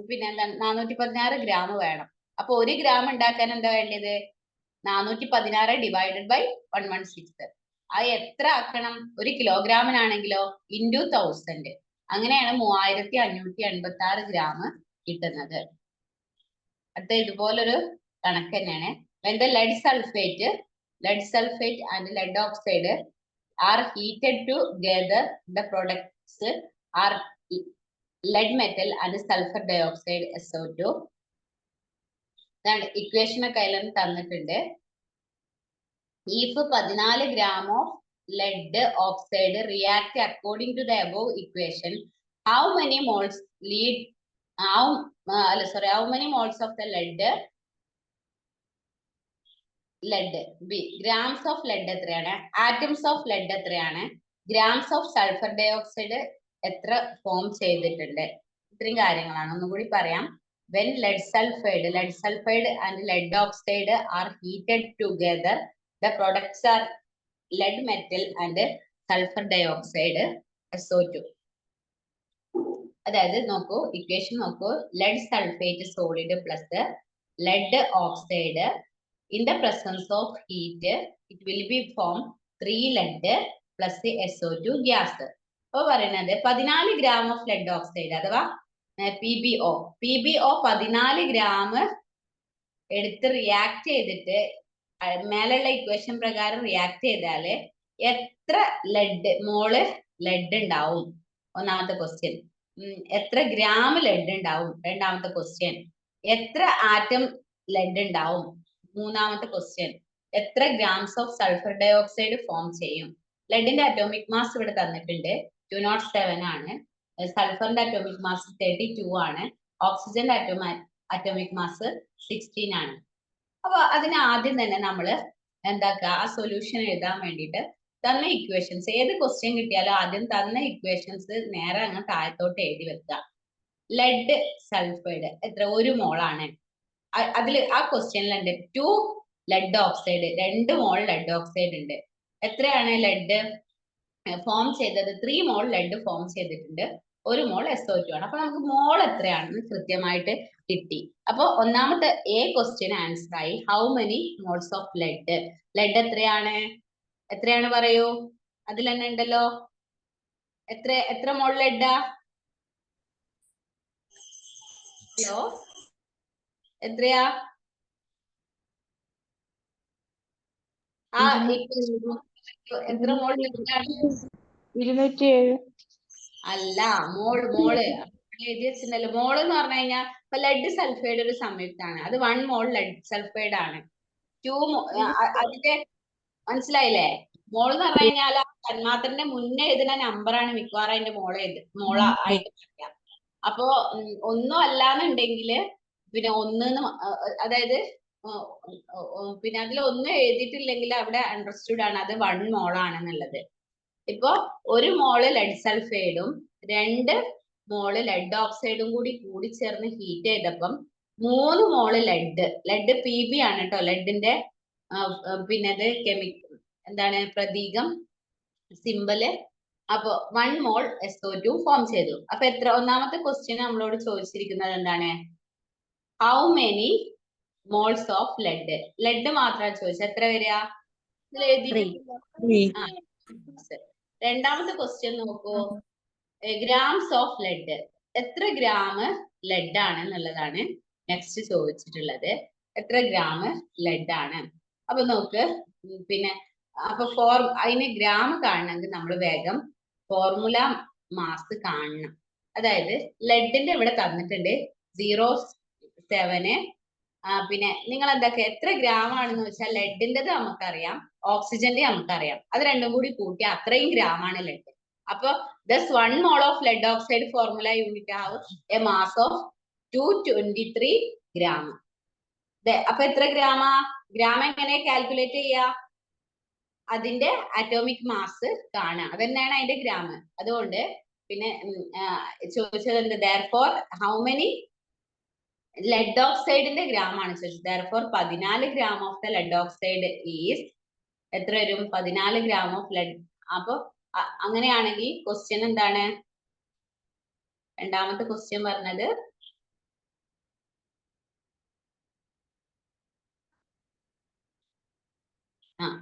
പിന്നെ എന്താണ് 416 ഗ്രാം വേണം. അപ്പൊ 1 ഗ്രാം ഉണ്ടാക്കാൻ എന്താ വേണ്ടത് 416 ഡിവൈഡഡ് ബൈ 116. അത് എത്ര ആക്കണം 1 കിലോഗ്രാമിനാണെങ്കിലോ ഇൻറ്റു 1000. അങ്ങനെയാണ് 3586 ഗ്രാം കിട്ടുന്നത്. അടുത്ത ഇതുപോലൊരു കണക്ക് തന്നെയാണ്. when the lead sulfate and lead oxide are heated together, the products are lead metal and sulfur dioxide SO2. ഇതാണ് ഇക്വേഷൻ ഒക്കെ അതിൽ തന്നിട്ടുണ്ട്. if 14 gram of lead oxide react according to the above equation, how many moles of the lead grams of lead എത്രയാണ്, atoms of lead എത്രയാണ്, grams of sulfur dioxide എത്ര form ചെയ്തിട്ടുണ്ട്, ഇത്രയും കാര്യങ്ങളാണ്. ഒന്നുകൂടി പറയാം. when lead sulfide and lead oxide are heated together, the products are lead metal and sulfur dioxide SO2. അതായത് നോക്കൂ ഇക്വേഷൻ നോക്കൂ, lead sulfate solid plus lead oxide in the presence of heat it will be formed 3 lead plus SO2 gas. അപ്പൊ പറയുന്നത് 14 gram of lead oxide അഥവാ PbO 14 gram എടുത്ത് react ചെയ്തിട്ട് മേലുള്ള equation പ്രകാരം റിയാക്ട് ചെയ്താല് എത്ര മോള് ലെഡ് ഉണ്ടാവും, ഒന്നാമത്തെ ക്വസ്റ്റ്യൻ. എത്ര ഗ്രാം ലെഡ് ഉണ്ടാവും, രണ്ടാമത്തെ ക്വസ്റ്റ്യൻ. എത്ര ആറ്റം ലെഡ് ഉണ്ടാവും, മൂന്നാമത്തെ ക്വസ്റ്റ്യൻ. എത്ര grams of sulphur dioxide form ചെയ്യും. ലെഡിന്റെ അറ്റോമിക് മാസ് ഇവിടെ തന്നിട്ടുണ്ട് 207 ആണ്. സൾഫറിന്റെ അറ്റോമിക് മാസ് 32 ആണ്. ഓക്സിജന്റെ അറ്റോമിക് മാസ് 16 ആണ്. അപ്പൊ അതിന് ആദ്യം തന്നെ നമ്മള് എന്താക്കുക, ആ സൊല്യൂഷൻ എഴുതാൻ വേണ്ടിയിട്ട് തന്ന ഇക്വേഷൻസ് ഏത് ക്വസ്റ്റ്യൻ കിട്ടിയാലും ആദ്യം തന്ന ഇക്വേഷൻസ് നേരെ അങ്ങ് താഴത്തോട്ട് എഴുതി വെക്കുക. ലെഡ് സൾഫൈഡ് എത്ര 1 മോളാണ്. അതിൽ ആ ക്വസ്റ്റ്യനിലുണ്ട് 2 ലെഡ് ഓക്സൈഡ് 2 മോൾ ലെഡ് ഓക്സൈഡ് ഉണ്ട്. എത്രയാണ് ലെഡ് ഫോം ചെയ്തത്, 3 മോൾ ലെഡ് ഫോം ചെയ്തിട്ടുണ്ട്, 1 മോൾ SO2 ആണ്. അപ്പൊ നമുക്ക് മോൾ എത്രയാണെന്ന് കൃത്യമായിട്ട് കിട്ടി. അപ്പൊ ഒന്നാമത്തെ എ ക്വസ്റ്റ്യൻ ആൻസർ ആയി. How many moles of lead, lead എത്രയാണ് പറയൂ, അതിൽ തന്നെ ഉണ്ടല്ലോ. എത്ര മോൾ ലെഡാ, ഹലോ എത്രയാ? എത്ര മോൾ ലെഡാണ്? 207. അല്ല, മോള് എഴുതി വെച്ചിട്ടുണ്ടല്ലോ. മോള് എന്ന് പറഞ്ഞു കഴിഞ്ഞാൽ ഇപ്പൊ ലെഡ് സൾഫൈഡ് ഒരു സംയുക്താണ്. അത് 1 മോൾ ലെഡ് സൾഫൈഡ് ആണ്. 2 അതിന്റെ മനസ്സിലായില്ലേ? മോൾ എന്ന് പറഞ്ഞു കഴിഞ്ഞാൽ ആ തന്മാത്രന്റെ മുന്നേ എഴുതുന്ന നമ്പറാണ് മിക്കവാറും അതിന്റെ മോളായിട്ട് പറയാ. അപ്പോ ഒന്നും അല്ലാന്നുണ്ടെങ്കില് പിന്നെ അതായത് പിന്നെ അതിൽ ഒന്നും എഴുതിയിട്ടില്ലെങ്കിൽ അവിടെ അണ്ടർസ്റ്റുഡ് ആണ് അത് 1 മോൾ ആണെന്നുള്ളത്. ഇപ്പൊ 1 മോള് ലെഡ് സൾഫൈഡും 2 മോള് ലെഡ് ഓക്സൈഡും കൂടി ചേർന്ന് ഹീറ്റ് ചെയ്തപ്പം 3 മോള് ലെഡ് PB ആണ് കേട്ടോ ലെഡിന്റെ പിന്നെ അത് എന്താണ് പ്രതീകം സിമ്പല്. അപ്പൊ 1 മോൾ SO2 ഫോം ചെയ്തു. അപ്പൊ ഒന്നാമത്തെ ക്വസ്റ്റ്യൻ നമ്മളോട് ചോദിച്ചിരിക്കുന്നത് എന്താണ്, how many moles of lead. Lead മാത്രമാണ് ചോദിച്ചത്. എത്ര വരിക? ഇതിൽ എഴുതിയിട്ടുണ്ടല്ലോ. ആ, രണ്ടാമത്തെ ക്വസ്റ്റ്യൻ നോക്കൂ. Grams of lead. എത്ര ഗ്രാം ലെഡ് ആണ് എന്നുള്ളതാണ് നെക്സ്റ്റ് ചോദിച്ചിട്ടുള്ളത്. എത്ര ഗ്രാം ലെഡ് ആണ്? അപ്പൊ നോക്ക്, പിന്നെ അപ്പൊ അതിന് ഗ്രാം കാണണമെങ്കിൽ നമ്മൾ വേഗം ഫോർമുല മാസ് കാണണം. അതായത് ലെഡിന്റെ ഇവിടെ തന്നിട്ടുണ്ട് 0.7. പിന്നെ നിങ്ങൾ എന്തൊക്കെ എത്ര ഗ്രാം ആണെന്ന് വെച്ചാൽ ലെഡിൻ്റെത് നമുക്കറിയാം, ഓക്സിജന്റെ നമുക്കറിയാം. അത് രണ്ടും കൂടി കൂട്ടി അത്രയും ഗ്രാം ആണ് ലെഡ്. അപ്പൊ thus 1 mole of lead oxide formula unit have a mass of 223 gram. അപ്പൊ എത്ര ഗ്രാമാ? ഗ്രാം എങ്ങനെ കാൽക്കുലേറ്റ് ചെയ്യാ? അതിന്റെ അറ്റോമിക് മാസ് കാണുക, അതന്നെയാണ് അതിന്റെ ഗ്രാം. അതുകൊണ്ട് പിന്നെ ചോദിച്ചത് എന്ത്? therefore how many lead oxide gram ആണ് ചോദിച്ചത്. therefore 14 gram of the lead oxide is എത്ര വരും? 14 gram of lead. അപ്പൊ അങ്ങനെയാണെങ്കിൽ ക്വസ്റ്റ്യൻ എന്താണ്? രണ്ടാമത്തെ ക്വസ്റ്റ്യൻ പറഞ്ഞത്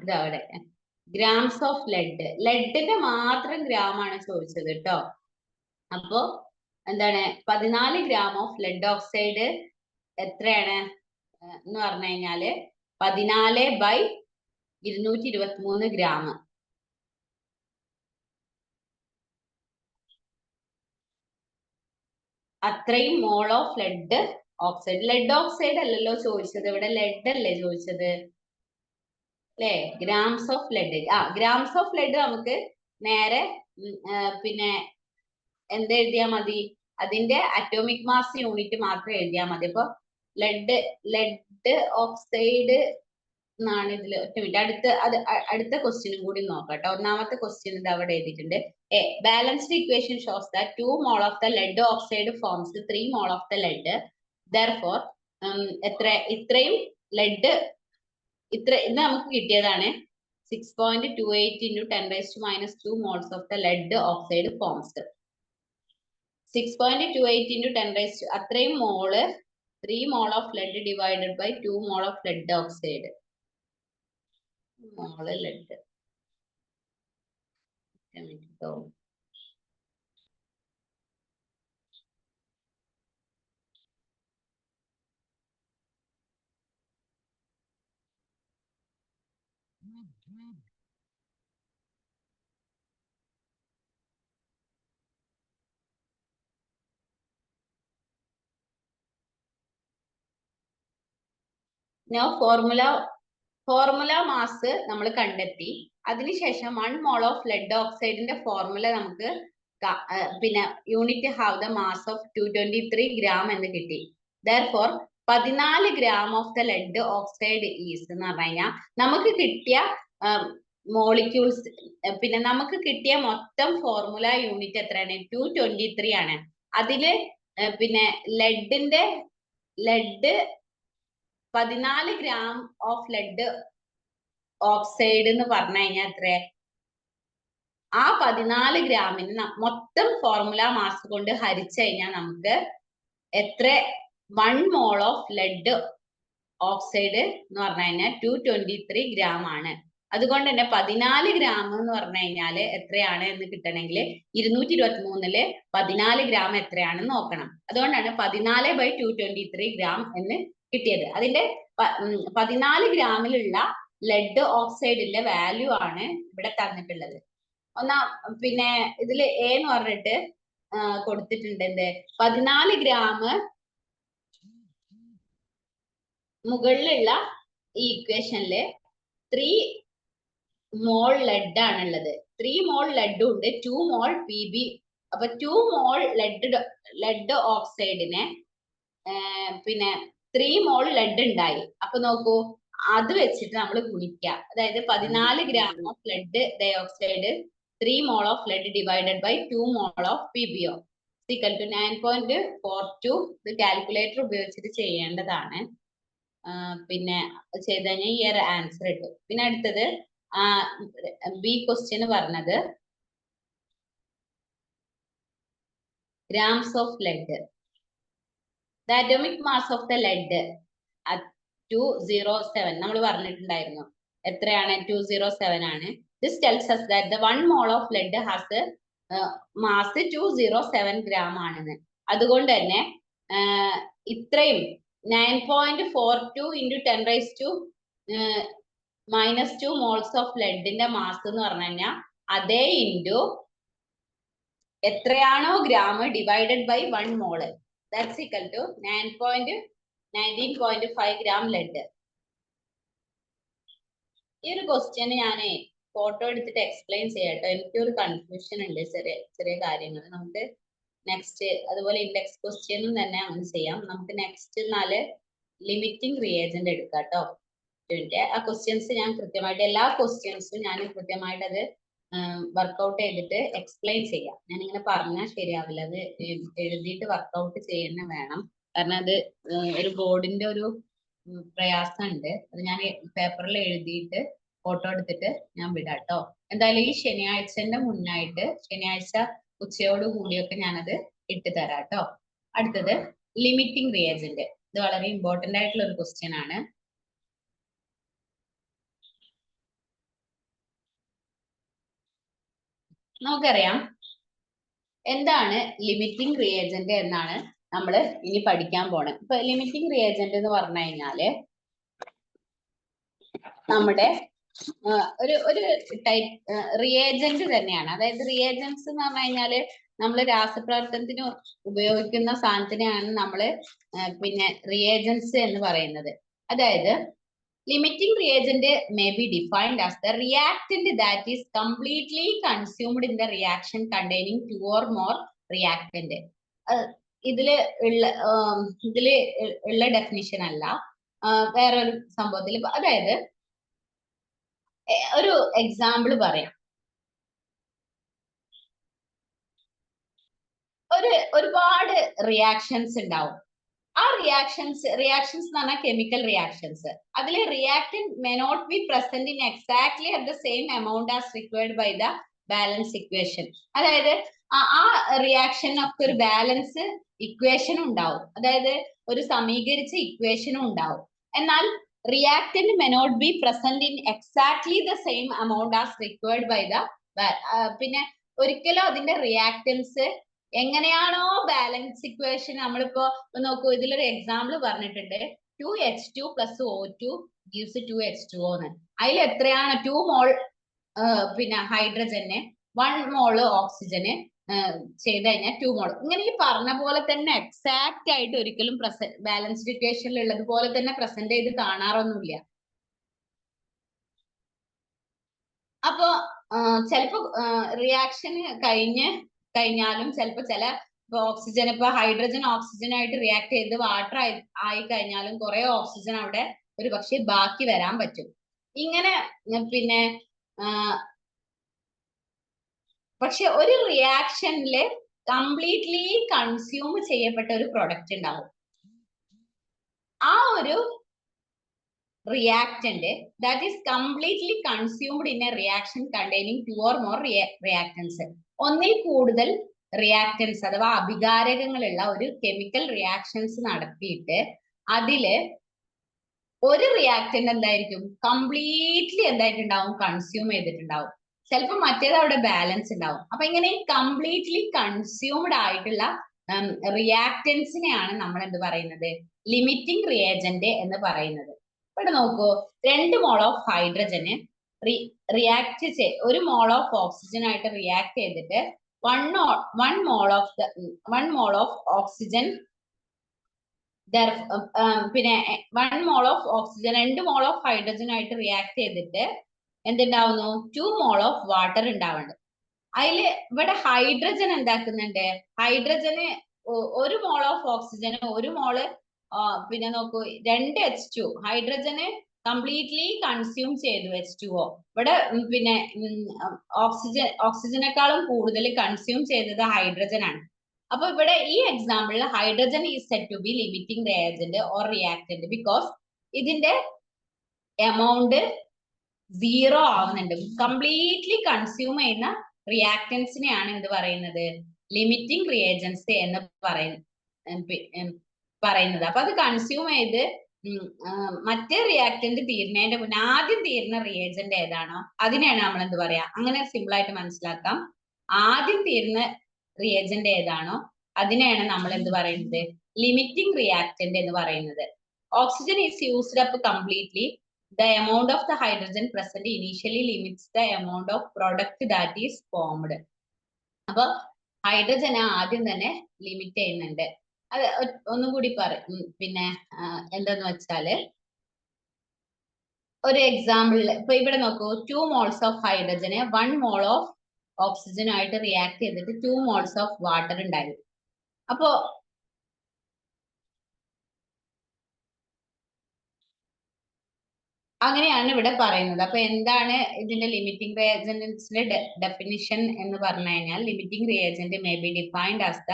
ഇതവിടെ ഗ്രാംസ് ഓഫ് ലെഡ്. ലെഡിന്റെ മാത്രം ഗ്രാം ആണ് ചോദിച്ചത് കേട്ടോ. അപ്പോ എന്താണ്? 14 gram ഓഫ് ലെഡ് ഓക്സൈഡ് എത്രയാണ് എന്ന് പറഞ്ഞു കഴിഞ്ഞാല് 14/223 gram. അത്രയും mole of lead oxide. Lead oxide അല്ലല്ലോ ചോദിച്ചത്, ഇവിടെ ലെഡ് അല്ലേ ചോദിച്ചത് അല്ലേ? Grams of lead. Grams of lead നമുക്ക് നേരെ പിന്നെ എന്ത് എഴുതിയാ മതി? അതിന്റെ അറ്റോമിക് മാസ് യൂണിറ്റ് മാത്രം എഴുതിയാൽ മതി. അപ്പൊ ലെഡ് ഓക്സൈഡ് എന്നാണ് ഇതിൽ. ഒറ്റ മിനിറ്റ്, അടുത്ത ക്വസ്റ്റ്യനും കൂടി നോക്കാം. ഒന്നാമത്തെ ക്വസ്റ്റ്യൻ ഇത് അവിടെ എഴുതിയിട്ടുണ്ട്. A balanced equation shows that 2 mole of the lead oxide forms 3 mole of the lead. therefore ഇത്രയും ലെഡ് ഇത് നമുക്ക് കിട്ടിയതാണ് 6.28 into 10⁻² moles of the lead oxide forms. 6.28 into 10 അത്രയും മോള് 3 mole of lead divided by 2 mole of lead oxide. മോള് lead formula mass നമ്മൾ കണ്ടെത്തി. അതിനുശേഷം 1 mole of lead oxide formula നമുക്ക് പിന്നെ unit have the mass of 223 gram എന്ന് കിട്ടി. therefore 14 gram of the lead oxide is എന്ന് പറഞ്ഞു കഴിഞ്ഞാൽ നമുക്ക് കിട്ടിയ മോളിക്യൂൾസ്, പിന്നെ നമുക്ക് കിട്ടിയ മൊത്തം ഫോർമുല യൂണിറ്റ് എത്രയാണ്? 223 ആണ്. അതില് പിന്നെ lead 14 gram of lead oxide എന്ന് പറഞ്ഞു കഴിഞ്ഞാൽ എത്ര? ആ 14 ഗ്രാമിന് മൊത്തം ഫോർമുല മാസ് കൊണ്ട് ഹരിച്ചു കഴിഞ്ഞാൽ നമുക്ക് എത്ര? 1 mole ഓഫ് ലെഡ് ഓക്സൈഡ് എന്ന് പറഞ്ഞു കഴിഞ്ഞാൽ 223 gram ആണ്. അതുകൊണ്ട് തന്നെ 14 gram എന്ന് പറഞ്ഞു കഴിഞ്ഞാല് എത്രയാണ് എന്ന് കിട്ടണമെങ്കിൽ 223 14 gram എത്രയാണെന്ന് നോക്കണം. അതുകൊണ്ടാണ് 14/223 gram എന്ന് കിട്ടിയത്. അതിന്റെ 14 ഗ്രാമിലുള്ള ലെഡ് ഓക്സൈഡിന്റെ വാല്യൂ ആണ് ഇവിടെ തന്നിട്ടുള്ളത്. പിന്നെ ഇതില് എ എന്ന് പറഞ്ഞിട്ട് കൊടുത്തിട്ടുണ്ട്. എന്ത്? 14 gram മുകളിലുള്ള ഈ ഇക്വേഷനില് 3 mole ലെഡ് ആണുള്ളത്. 3 mole ലെഡും ഉണ്ട്, 2 mole PB. അപ്പൊ 2 mole ലെഡ് ഓക്സൈഡിനെ പിന്നെ 3 mole ലെഡ് ഉണ്ടായി. അപ്പൊ നോക്കൂ, അത് വെച്ചിട്ട് നമ്മൾ ഗുണിക്കുക. അതായത് 14 gram of lead dioxide 3 mole of lead divided by 2 mole of PbO equal to 9.42. ഇത് കാൽക്കുലേറ്റർ ഉപയോഗിച്ചിട്ട് ചെയ്യേണ്ടതാണ്. പിന്നെ ചെയ്ത് കഴിഞ്ഞാൽ ഈ ഒരു ആൻസർ കിട്ടും. പിന്നെ അടുത്തത് ബി ക്വസ്റ്റ്യൻ പറഞ്ഞത് grams of lead. The atomic mass of the lead 207 നമ്മൾ പറഞ്ഞിട്ടുണ്ടായിരുന്നു. എത്രയാണ്? 207 ആണ്. This tells us that the 1 mole of lead has mass 207 gram ആണെന്ന്. അതുകൊണ്ട് തന്നെ ഇത്രയും 9.42 into 10 raised to -2 moles of leadന്റെ mass എന്ന് പറഞ്ഞു കഴിഞ്ഞാൽ അതേ ഇൻറ്റു എത്രയാണോ gram divided by 1 mole, that's equal to 19.5 gram lead. ഈ ഒരു ക്വസ്റ്റ്യൻ ഞാൻ ഫോട്ടോ എടുത്തിട്ട് എക്സ്പ്ലെയിൻ ചെയ്യട്ടോ. എനിക്കൊരു കൺഫ്യൂഷൻ ഉണ്ട്, ചെറിയ ചെറിയ കാര്യങ്ങൾ. നമുക്ക് നെക്സ്റ്റ് അതുപോലെ ഇൻഡെക്സ് ക്വസ്റ്റ്യനും തന്നെ അങ്ങനെ ചെയ്യാം. നമുക്ക് നെക്സ്റ്റ് 4 ലിമിറ്റിംഗ് റിയേജന്റ് എടുക്കാം കേട്ടോ. ആ ക്വസ്റ്റ്യൻസ് ഞാൻ കൃത്യമായിട്ട് എല്ലാ ക്വസ്റ്റ്യൻസും ഞാൻ കൃത്യമായിട്ട് അത് വർക്ക്ഔട്ട് ചെയ്തിട്ട് എക്സ്പ്ലെയിൻ ചെയ്യാം. ഞാൻ ഇങ്ങനെ പറഞ്ഞാൽ ശരിയാവില്ല, അത് എഴുതിയിട്ട് വർക്ക്ഔട്ട് ചെയ്യുന്ന വേണം. കാരണം അത് ഒരു ബോർഡിന്റെ ഒരു പ്രയാസമുണ്ട്. അത് ഞാൻ പേപ്പറിൽ എഴുതിയിട്ട് ഫോട്ടോ എടുത്തിട്ട് ഞാൻ വിടാം കേട്ടോ. എന്തായാലും ഈ ശനിയാഴ്ചന്റെ മുന്നായിട്ട്, ശനിയാഴ്ച ഉച്ചയോട് കൂടിയൊക്കെ ഞാനത് ഇട്ട് തരാം കേട്ടോ. അടുത്തത് ലിമിറ്റിംഗ് റിയേജന്റ്. ഇത് വളരെ ഇമ്പോർട്ടന്റ് ആയിട്ടുള്ള ഒരു ക്വസ്റ്റ്യൻ ആണ്. നമുക്കറിയാം എന്താണ് ലിമിറ്റിംഗ് റിയേജന്റ് എന്നാണ് നമ്മൾ ഇനി പഠിക്കാൻ പോണത്. ഇപ്പൊ ലിമിറ്റിംഗ് റിയേജന്റ് എന്ന് പറഞ്ഞു കഴിഞ്ഞാല് നമ്മുടെ ഒരു ടൈപ്പ് റിയേജന്റ് തന്നെയാണ്. അതായത് റിയേജൻസ് എന്ന് പറഞ്ഞു കഴിഞ്ഞാല് നമ്മൾ രാസപ്രവർത്തനത്തിന് ഉപയോഗിക്കുന്ന സാധനത്തിനെയാണ് നമ്മൾ പിന്നെ റിയേജൻസ് എന്ന് പറയുന്നത്. അതായത് limiting reagent may be defined as the reactant that is completely consumed in the reaction containing 2 or more reactant. ഇതില് ഉള്ള ഡെഫിനിഷൻ അല്ല, വേറൊരു സംഭവത്തിൽ. അതായത് ഒരു എക്സാമ്പിൾ പറയാം. ഒരുപാട് റിയാക്ഷൻസ് ഉണ്ടാവും. ആ റിയാക്ഷൻസ് എന്ന് പറഞ്ഞാൽ കെമിക്കൽ റിയാക്ഷൻസ്. അതിൽ reactant may not be present in exactly at the same amount as required by the balance equation. അതായത് ആ റിയാക്ഷനൊക്കെ ഒരു ബാലൻസ് ഇക്വേഷനും ഉണ്ടാവും, അതായത് ഒരു സമീകരിച്ച ഇക്വേഷനും ഉണ്ടാവും. എന്നാൽ reactant may not be present in exactly the same amount as required by the പിന്നെ ഒരിക്കലും അതിന്റെ റിയാക്ടൻസ് എങ്ങനെയാണോ ബാലൻസ് ഇക്വേഷൻ, നമ്മളിപ്പോ നോക്കൂ, ഇതിലൊരു എക്സാമ്പിൾ പറഞ്ഞിട്ടുണ്ട്. 2H2 + O2 gives 2H2O എന്ന്. അതിൽ എത്രയാണ് 2 മോൾ പിന്നെ ഹൈഡ്രജന് 1 മോള് ഓക്സിജന് ചെയ്ത് കഴിഞ്ഞാൽ 2 മോൾ. ഇങ്ങനെ ഈ പറഞ്ഞ പോലെ തന്നെ എക്സാക്ട് ആയിട്ട് ഒരിക്കലും ബാലൻസ്ഡ് ഇക്വേഷനിൽ ഉള്ളത് പോലെ തന്നെ പ്രസന്റ് ചെയ്ത് കാണാറൊന്നുമില്ല. അപ്പൊ ചിലപ്പോ റിയാക്ഷൻ കഴിഞ്ഞാലും ചിലപ്പോ ചില ഓക്സിജൻ, ഇപ്പൊ ഹൈഡ്രജൻ ഓക്സിജൻ ആയിട്ട് റിയാക്ട് ചെയ്ത് വാട്ടർ ആയി കഴിഞ്ഞാലും കുറെ ഓക്സിജൻ അവിടെ ഒരു പക്ഷെ ബാക്കി വരാൻ പറ്റും. ഇങ്ങനെ പിന്നെ പക്ഷെ ഒരു റിയാക്ഷനില് കംപ്ലീറ്റ്ലി കൺസ്യൂം ചെയ്യപ്പെട്ട ഒരു പ്രൊഡക്റ്റ് ഉണ്ടാവും. ആ ഒരു reactant that is completely consumed in a reaction containing 2 or more reactants. ഒന്നിൽ കൂടുതൽ റിയാക്ടൻസ് അഥവാ അഭികാരകങ്ങളുള്ള ഒരു കെമിക്കൽ റിയാക്ഷൻസ് നടത്തിയിട്ട് അതില് ഒരു റിയാക്ടന്റ് എന്തായിരിക്കും കംപ്ലീറ്റ്ലി എന്തായിട്ടുണ്ടാവും കൺസ്യൂം ചെയ്തിട്ടുണ്ടാവും. ചിലപ്പോൾ മറ്റേത് അവിടെ ബാലൻസ് ഉണ്ടാവും. അപ്പൊ ഇങ്ങനെ കംപ്ലീറ്റ്ലി കൺസ്യൂംഡ് ആയിട്ടുള്ള റിയാക്ടൻസിനെയാണ് നമ്മൾ എന്ത് പറയുന്നത്, ലിമിറ്റിംഗ് റിയേജന്റ് എന്ന് പറയുന്നത്. ഇവിടെ നോക്കൂ, 2 മോൾ ഓഫ് ഹൈഡ്രജന് റിയാക്ട് ഒരു മോൾ ഓഫ് ഓക്സിജൻ ആയിട്ട് റിയാക്ട് ചെയ്തിട്ട് 1 മോൾ ഓഫ് ഓക്സിജൻ പിന്നെ 1 mole of oxygen 2 mole of hydrogen ആയിട്ട് റിയാക്ട് ചെയ്തിട്ട് എന്തുണ്ടാവുന്നു, 2 മോൾ ഓഫ് വാട്ടർ ഉണ്ടാവുന്നുണ്ട്. അതില് ഇവിടെ ഹൈഡ്രജൻ എന്താക്കുന്നുണ്ട്, ഹൈഡ്രജന് 1 മോൾ ഓഫ് ഓക്സിജന് 1 മോള് പിന്നെ നോക്കൂ 2 H2 ഹൈഡ്രജന് കംപ്ലീറ്റ്ലി കൺസ്യൂം ചെയ്തു H2O. ഇവിടെ പിന്നെ ഓക്സിജനേക്കാളും കൂടുതൽ കൺസ്യൂം ചെയ്തത് ഹൈഡ്രജൻ ആണ്. അപ്പൊ ഇവിടെ ഈ എക്സാമ്പിളിൽ hydrogen is set to be limiting reagent or reactant because ഇതിന്റെ എമൗണ്ട് 0 ആവുന്നുണ്ട്. കംപ്ലീറ്റ്ലി കൺസ്യൂം ചെയ്യുന്ന റിയാക്ടൻസിനെയാണ് എന്ത് പറയുന്നത്, ലിമിറ്റിംഗ് റിയേജൻസ് എന്ന് പറയുന്നത്. അപ്പൊ അത് കൺസ്യൂം ചെയ്ത് മറ്റേ റിയാക്ടന്റ് തീരുന്നതിന്റെ മുന്നേ ആദ്യം തീരുന്ന റിയേജന്റ് ഏതാണോ അതിനെയാണ് നമ്മൾ എന്ത് പറയാ, അങ്ങനെ സിമ്പിൾ ആയിട്ട് മനസ്സിലാക്കാം. ആദ്യം തീരുന്ന റിയേജന്റ് ഏതാണോ അതിനെയാണ് നമ്മൾ എന്ത് പറയുന്നത്, ലിമിറ്റിംഗ് റിയാക്ടന്റ് എന്ന് പറയുന്നത്. Oxygen is used up completely. The amount of the hydrogen present initially limits the amount of product that is formed. അപ്പൊ ഹൈഡ്രജനെ ആദ്യം തന്നെ ലിമിറ്റ് ചെയ്യുന്നുണ്ട്. അത് ഒന്നും കൂടി പിന്നെ എന്താന്ന് വെച്ചാല് ഒരു എക്സാമ്പിൾ ഇപ്പൊ ഇവിടെ നോക്കൂ, 2 moles ഓഫ് ഹൈഡ്രജന് 1 mole ഓഫ് ഓക്സിജനുമായിട്ട് റിയാക്ട് ചെയ്തിട്ട് 2 moles ഓഫ് വാട്ടർ ഉണ്ടായി. അപ്പോ അങ്ങനെയാണ് ഇവിടെ പറയുന്നത്. അപ്പൊ എന്താണ് ഇതിന്റെ ലിമിറ്റിംഗ് റിയേജന്റ്സിന്റെ ഡെഫിനിഷൻ എന്ന് പറഞ്ഞു കഴിഞ്ഞാൽ, limiting reagent may be defined as the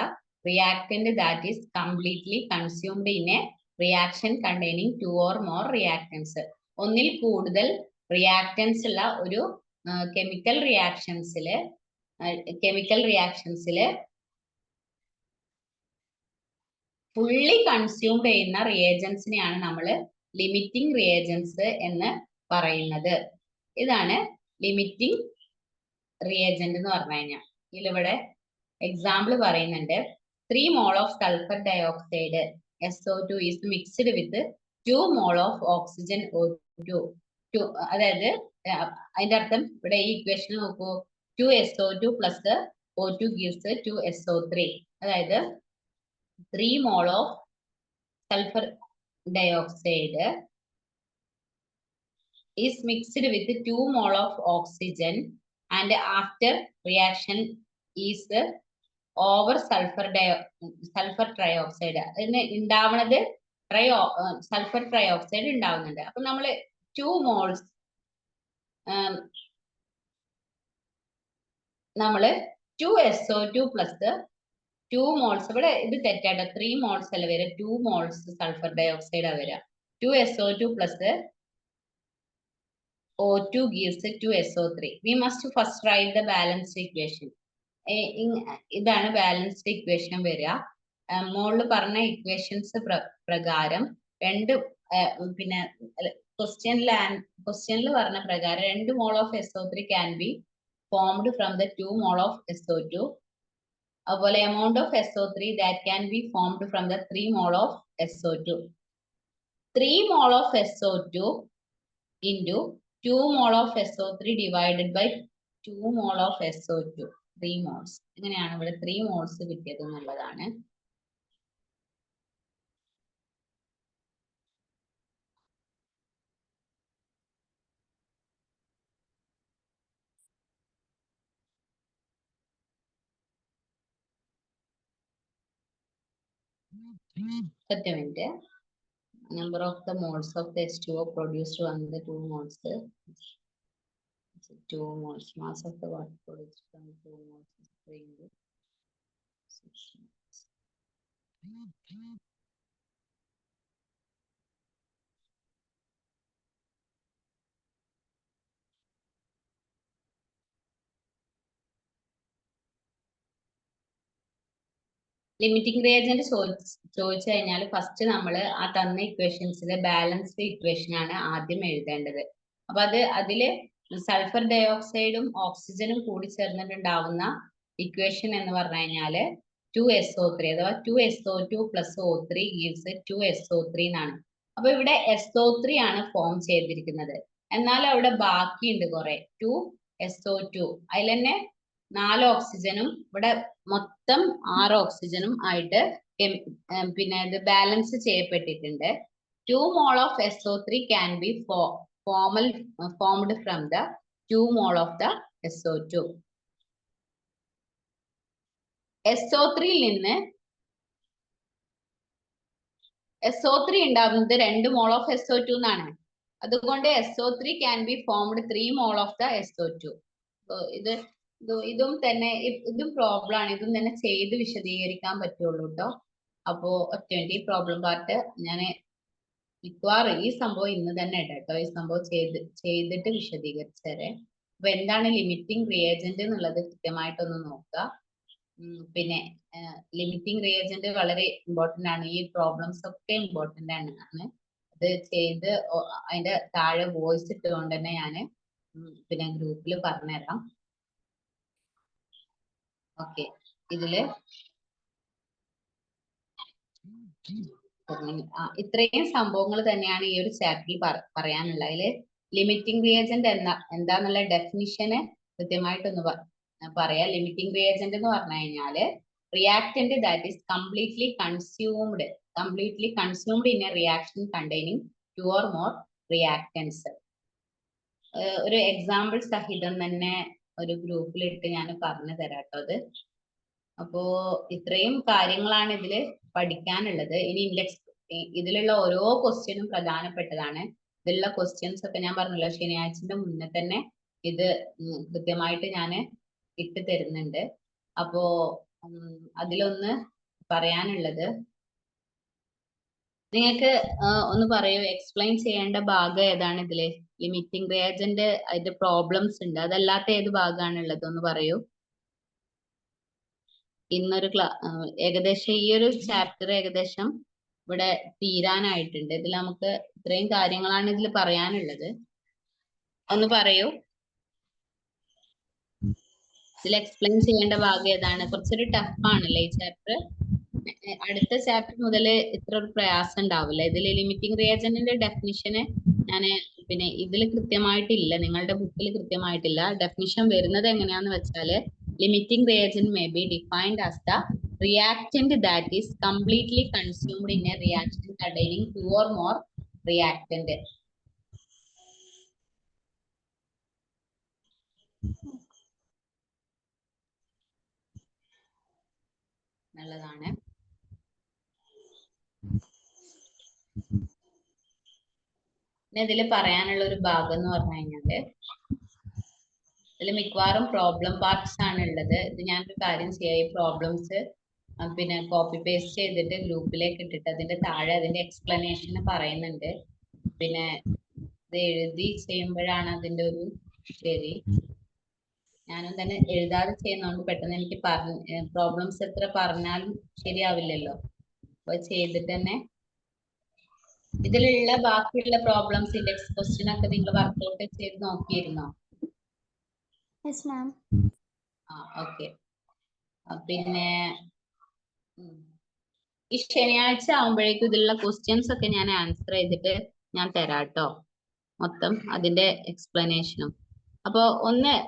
reactant that is completely consumed in A reaction containing 2 or more reactance. ഒന്നിൽ കൂടുതൽ റിയാക്ടൻസ് ഉള്ള ഒരു കെമിക്കൽ റിയാക്ഷൻസില് ഫുള്ളി കൺസ്യൂംഡ് ചെയ്യുന്ന റിയേജൻസിനെയാണ് നമ്മൾ ലിമിറ്റിംഗ് റിയേജൻസ് എന്ന് പറയുന്നത്. ഇതാണ് ലിമിറ്റിംഗ് റിയേജന്റ് എന്ന് പറഞ്ഞു കഴിഞ്ഞാൽ. ഇതിലിവിടെ എക്സാമ്പിൾ പറയുന്നുണ്ട്, 3 mole of sulphur dioxide SO2 is mixed with 2 mole of oxygen O2. അതായത് അതിന്റെ അർത്ഥം ഇവിടെ ഈ ഇക്വേഷൻ നോക്കൂ, 2SO2 plus O2 gives 2SO3. അതായത് 3 mole of sulfur dioxide is mixed with 2 mole of oxygen, and after reaction is over sulfur trioxide. ഇതിന് ഉണ്ടാവുന്നത് sulphur trioxide ഉണ്ടാവുന്നുണ്ട്. അപ്പൊ നമ്മള് 2 moles നമ്മള് 2SO2 plus 2 moles, ഇവിടെ ഇത് തെറ്റാട്ടോ, 3 moles അല്ല വരിക, 2 moles സൾഫർ ഡയോക്സൈഡ് ആ വരിക. 2SO2 plus O2 gives 2SO3. We must first write the balanced equation. ഇതാണ് ബാലൻസ്ഡ് ഇക്വേഷൻ വരിക. മോളിൽ പറഞ്ഞ ഇക്വേഷൻസ് പ്രകാരം പിന്നെ ക്വസ്റ്റ്യനിൽ പറഞ്ഞ പ്രകാരം 2 mole of SO3 can be formed from the 2 mole of SO2. അതുപോലെ amount of SO3 that can be formed from the 3 mole of SO2. 3 mole of SO2 into 2 mole of SO3 divided by 2 mole of SO2. 3 moles. ഇങ്ങനെയാണ് ഇവിടെ 3 moles കിട്ടിയത് എന്നുള്ളതാണ്. ഒറ്റ minute. Number of the moles of the H2O produced on the 2 moles. 2 moles. Mass of the water produced from 2 moles is 3 into 6 moles. Limiting reagent ചോദിച്ചു കഴിഞ്ഞാൽ first നമ്മൾ ആ തന്ന ഇക്വേഷൻസിലെ ബാലൻസ്ഡ് ഇക്വേഷൻ ആണ് ആദ്യം എഴുതേണ്ടത്. അപ്പൊ അതില് സൾഫർ ഡയോക്സൈഡും ഓക്സിജനും കൂടി ചേർന്നിട്ടുണ്ടാവുന്ന ഇക്വേഷൻ എന്ന് പറഞ്ഞു കഴിഞ്ഞാല് 2SO3 അഥവാ 2SO2 plus O3 gives 2SO3 എന്നാണ്. അപ്പൊ ഇവിടെ SO3 ആണ് ഫോം ചെയ്തിരിക്കുന്നത്. എന്നാൽ അവിടെ ബാക്കിയുണ്ട് കുറെ 2SO2. അതിൽ തന്നെ 4 ഓക്സിജനും ഇവിടെ മൊത്തം 6 ഓക്സിജനും ആയിട്ട് പിന്നെ ഇത് ബാലൻസ് ചെയ്യപ്പെട്ടിട്ടുണ്ട്. 2 mole of SO3 can be formed from the 2 mole of the SO2. SO3 നിന്ന് SO3 ഉണ്ടാവുന്നത് 2 mole of SO2 എന്നാണ്. അതുകൊണ്ട് SO3 can be formed 3 mole of the SO2. ഇതും തന്നെ ഇതും പ്രോബ്ലം ആണ്. ഇതും തന്നെ ചെയ്ത് വിശദീകരിക്കാൻ പറ്റുള്ളൂ കേട്ടോ. അപ്പോ ഒറ്റ പ്രോബ്ലം പാർട്ട് ഞാൻ മിക്കവാറും ഈ സംഭവം ഇന്ന് തന്നെ ഇടാം കേട്ടോ. ഈ സംഭവം ചെയ്തിട്ട് വിശദീകരിച്ചേരെ. അപ്പൊ എന്താണ് ലിമിറ്റിംഗ് റിയേജന്റ് എന്നുള്ളത് കൃത്യമായിട്ടൊന്ന് നോക്കുക. പിന്നെ ലിമിറ്റിംഗ് റിയേജന്റ് വളരെ ഇമ്പോർട്ടന്റ് ആണ്. ഈ പ്രോബ്ലംസ് ഒക്കെ ഇമ്പോർട്ടന്റ് ആണ്. അത് ചെയ്ത് അതിന്റെ താഴെ വോയിസ് ഇട്ടുകൊണ്ട് തന്നെ ഞാൻ പിന്നെ ഗ്രൂപ്പിൽ പറഞ്ഞുതരാം. ഓക്കെ, ഇതില് ഇത്രയും സംഭവങ്ങൾ തന്നെയാണ് ഈ ഒരു ചാപ്റ്ററിൽ പറയാനുള്ളത്. അതില് ലിമിറ്റിംഗ് റിയേജന്റ് എന്താന്നുള്ള ഡെഫിനിഷന് കൃത്യമായിട്ടൊന്ന് പറയാം. ലിമിറ്റിംഗ് റിയേജന്റ് എന്ന് പറഞ്ഞു കഴിഞ്ഞാല് reactant that is completely consumed in A reaction containing 2 or more reactance. ഒരു എക്സാമ്പിൾ സഹിതം തന്നെ ഒരു ഗ്രൂപ്പിലിട്ട് ഞാൻ പറഞ്ഞു തരാട്ടോ അത്. അപ്പോ ഇത്രയും കാര്യങ്ങളാണ് ഇതില് പഠിക്കാനുള്ളത്. ഇനി ഇതിലുള്ള ഓരോ ക്വസ്റ്റ്യനും പ്രധാനപ്പെട്ടതാണ്. ഇതിലുള്ള ക്വസ്റ്റ്യൻസ് ഒക്കെ ഞാൻ പറഞ്ഞല്ലോ, ശനിയാഴ്ചന്റെ മുന്നേ തന്നെ ഇത് കൃത്യമായിട്ട് ഞാൻ ഇട്ട് തരുന്നുണ്ട്. അപ്പോ അതിലൊന്ന് പറയാനുള്ളത്, നിങ്ങൾക്ക് ഒന്ന് പറയൂ, എക്സ്പ്ലെയിൻ ചെയ്യേണ്ട ഭാഗം ഏതാണ് ഇതില്? ലിമിറ്റിംഗ് റിയേജന്റ് അതിന്റെ പ്രോബ്ലംസ് ഉണ്ട്, അതല്ലാത്ത ഏത് ഭാഗമാണുള്ളത് ഒന്ന് പറയൂ. ഇന്നൊരു ഏകദേശം ഈ ഒരു ചാപ്റ്റർ ഏകദേശം ഇവിടെ തീരാനായിട്ടുണ്ട്. ഇതിൽ നമുക്ക് ഇത്രയും കാര്യങ്ങളാണ് ഇതിൽ പറയാനുള്ളത്. ഒന്ന് പറയൂ, ഇതിൽ എക്സ്പ്ലെയിൻ ചെയ്യേണ്ട ഭാഗം ഏതാണ്? കുറച്ചൊരു ടഫ് ആണല്ലേ ഈ ചാപ്റ്റർ. അടുത്ത ചാപ്റ്റർ മുതൽ ഇത്ര ഒരു പ്രയാസം ഉണ്ടാവില്ല. ഇതിൽ ലിമിറ്റിംഗ് റിയേജന്റിന്റെ ഡെഫിനിഷന് ഞാൻ പിന്നെ ഇതിൽ കൃത്യമായിട്ടില്ല, നിങ്ങളുടെ ബുക്കിൽ കൃത്യമായിട്ടില്ല. ഡെഫിനിഷൻ വരുന്നത് എങ്ങനെയാന്ന് വെച്ചാല്, limiting reagent may be defined as the reactant that is completely consumed in a reaction containing 2 or more reactant. നല്ലതാണ്. ഇതിൽ പറയാനുള്ള ഒരു ഭാഗം എന്ന് പറഞ്ഞു കഴിഞ്ഞാല്, ഇതിൽ മിക്കവാറും പ്രോബ്ലം പാർട്സ് ആണ് ഉള്ളത്. ഇത് ഞാനൊരു കാര്യം ചെയ്യാം, ഈ പ്രോബ്ലംസ് പിന്നെ കോപ്പി പേസ്റ്റ് ചെയ്തിട്ട് ഗ്രൂപ്പിലേക്ക് ഇട്ടിട്ട് അതിന്റെ താഴെ അതിന്റെ എക്സ്പ്ലനേഷൻ പറയുന്നുണ്ട്. പിന്നെ ഇത് എഴുതി ചെയ്യുമ്പോഴാണ് അതിന്റെ ഒരു ശരി. ഞാനും തന്നെ എഴുതാതെ ചെയ്യുന്നതുകൊണ്ട് പെട്ടെന്ന് എനിക്ക് പ്രോബ്ലംസ് എത്ര പറഞ്ഞാലും ശരിയാവില്ലല്ലോ. അപ്പൊ ചെയ്തിട്ട് തന്നെ ഇതിലുള്ള ബാക്കിയുള്ള പ്രോബ്ലംസ് ഇൻഡെക്സ് ക്വസ്റ്റ്യൻ ഒക്കെ നിങ്ങൾ വർക്ക്ഔട്ട് ചെയ്ത് നോക്കിയിരുന്നോ? ഓക്കെ. പിന്നെ ഈ ശനിയാഴ്ച ആവുമ്പോഴേക്കും ഇതിലുള്ള ക്വസ്റ്റ്യൻസ് ഒക്കെ ഞാൻ ആൻസർ ചെയ്തിട്ട് ഞാൻ തരാട്ടോ, മൊത്തം അതിന്റെ എക്സ്പ്ലനേഷനും. അപ്പൊ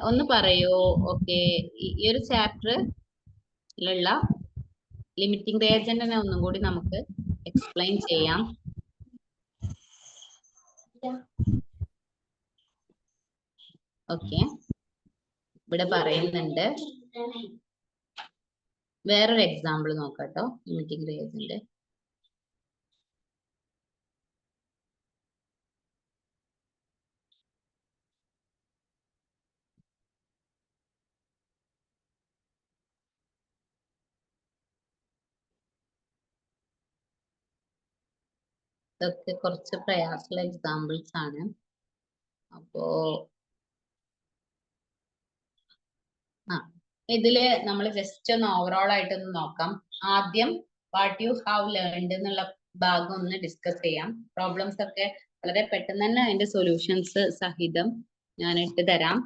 ഒന്ന് പറയൂ. ഓക്കെ, ഈ ഒരു ചാപ്റ്ററിലുള്ള ലിമിറ്റിംഗ് റിയേജന്റിനെ ഒന്നും കൂടി നമുക്ക് എക്സ്പ്ലെയിൻ ചെയ്യാം. ഓക്കെ, ഇവിടെ പറയുന്നുണ്ട്. വേറൊരു എക്സാമ്പിൾ നോക്കാട്ടോ, ലിമിറ്റിംഗ് റിയേജന്റ്. ഇതൊക്കെ കുറച്ച് പ്രയാസമുള്ള എക്സാമ്പിൾസ് ആണ്. അപ്പോ ഇതില് നമ്മൾ ജസ്റ്റ് ഒന്ന് ഓവറോൾ ആയിട്ടൊന്ന് നോക്കാം. ആദ്യം വാട്ട് യു ഹാവ് ലേൺഡ് എന്നുള്ള ഭാഗം ഒന്ന് ഡിസ്കസ് ചെയ്യാം. പ്രോബ്ലംസ് ഒക്കെ വളരെ പെട്ടെന്ന് തന്നെ അതിന്റെ സൊല്യൂഷൻസ് സഹിതം ഞാൻ ഇട്ട് തരാം.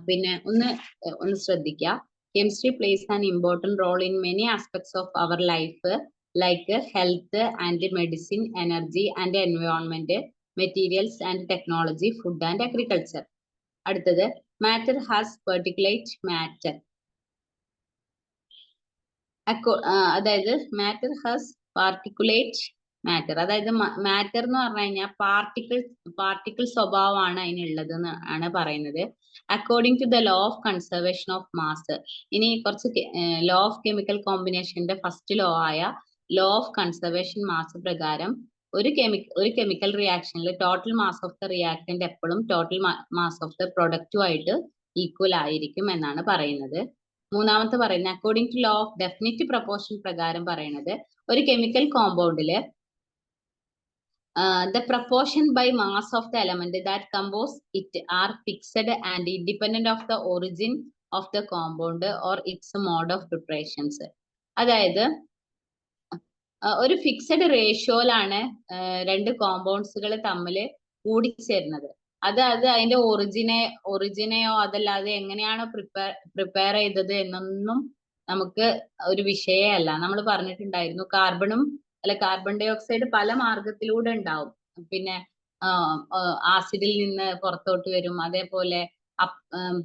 പിന്നെ ഒന്ന് ശ്രദ്ധിക്കുക. Chemistry plays an important role in many aspects of our life like health and medicine, energy and environment, materials and technology, food and agriculture. അടുത്തത്, matter has particulate matter. അതായത് മാറ്റർ ഹാസ് പാർട്ടിക്കുലേറ്റ് മാറ്റർ. അതായത് matter എന്ന് പറഞ്ഞു കഴിഞ്ഞാൽ particle സ്വഭാവമാണ് അതിനുള്ളത് ആണ് പറയുന്നത്. According to the law of conservation of mass. ഇനി കുറച്ച് ലോ ഓഫ് കെമിക്കൽ കോമ്പിനേഷന്റെ ഫസ്റ്റ് ലോ ആയ ലോ ഓഫ് കൺസർവേഷൻ മാസ് പ്രകാരം ഒരു കെമിക്കൽ റിയാക്ഷനിൽ total mass of the reactant എപ്പോഴും ടോട്ടൽ മാസ് ഓഫ് ദ പ്രൊഡക്റ്റുമായിട്ട് ഈക്വൽ ആയിരിക്കും എന്നാണ് പറയുന്നത്. മൂന്നാമത്തെ പറയുന്നത്, according to law of definite proportion പ്രകാരം പറയുന്നത്, ഒരു കെമിക്കൽ കോമ്പൗണ്ടില് the proportion by mass of the element that compose it are fixed and independent of the origin of the compound or its mode of preparations. അതായത് ഒരു fixed റേഷ്യോയിലാണ് രണ്ട് കോമ്പൗണ്ട്സുകൾ തമ്മിൽ കൂടിച്ചേരുന്നത്. അത് അതിന്റെ ഒറിജിനെയോ അതല്ലാതെ എങ്ങനെയാണോ പ്രിപ്പയർ ചെയ്തത് എന്നൊന്നും നമുക്ക് ഒരു വിഷയമല്ല. നമ്മൾ പറഞ്ഞിട്ടുണ്ടായിരുന്നു കാർബൺ ഡൈ ഓക്സൈഡ് പല മാർഗത്തിലൂടെ ഉണ്ടാവും. പിന്നെ ആസിഡിൽ നിന്ന് പുറത്തോട്ട് വരും. അതേപോലെ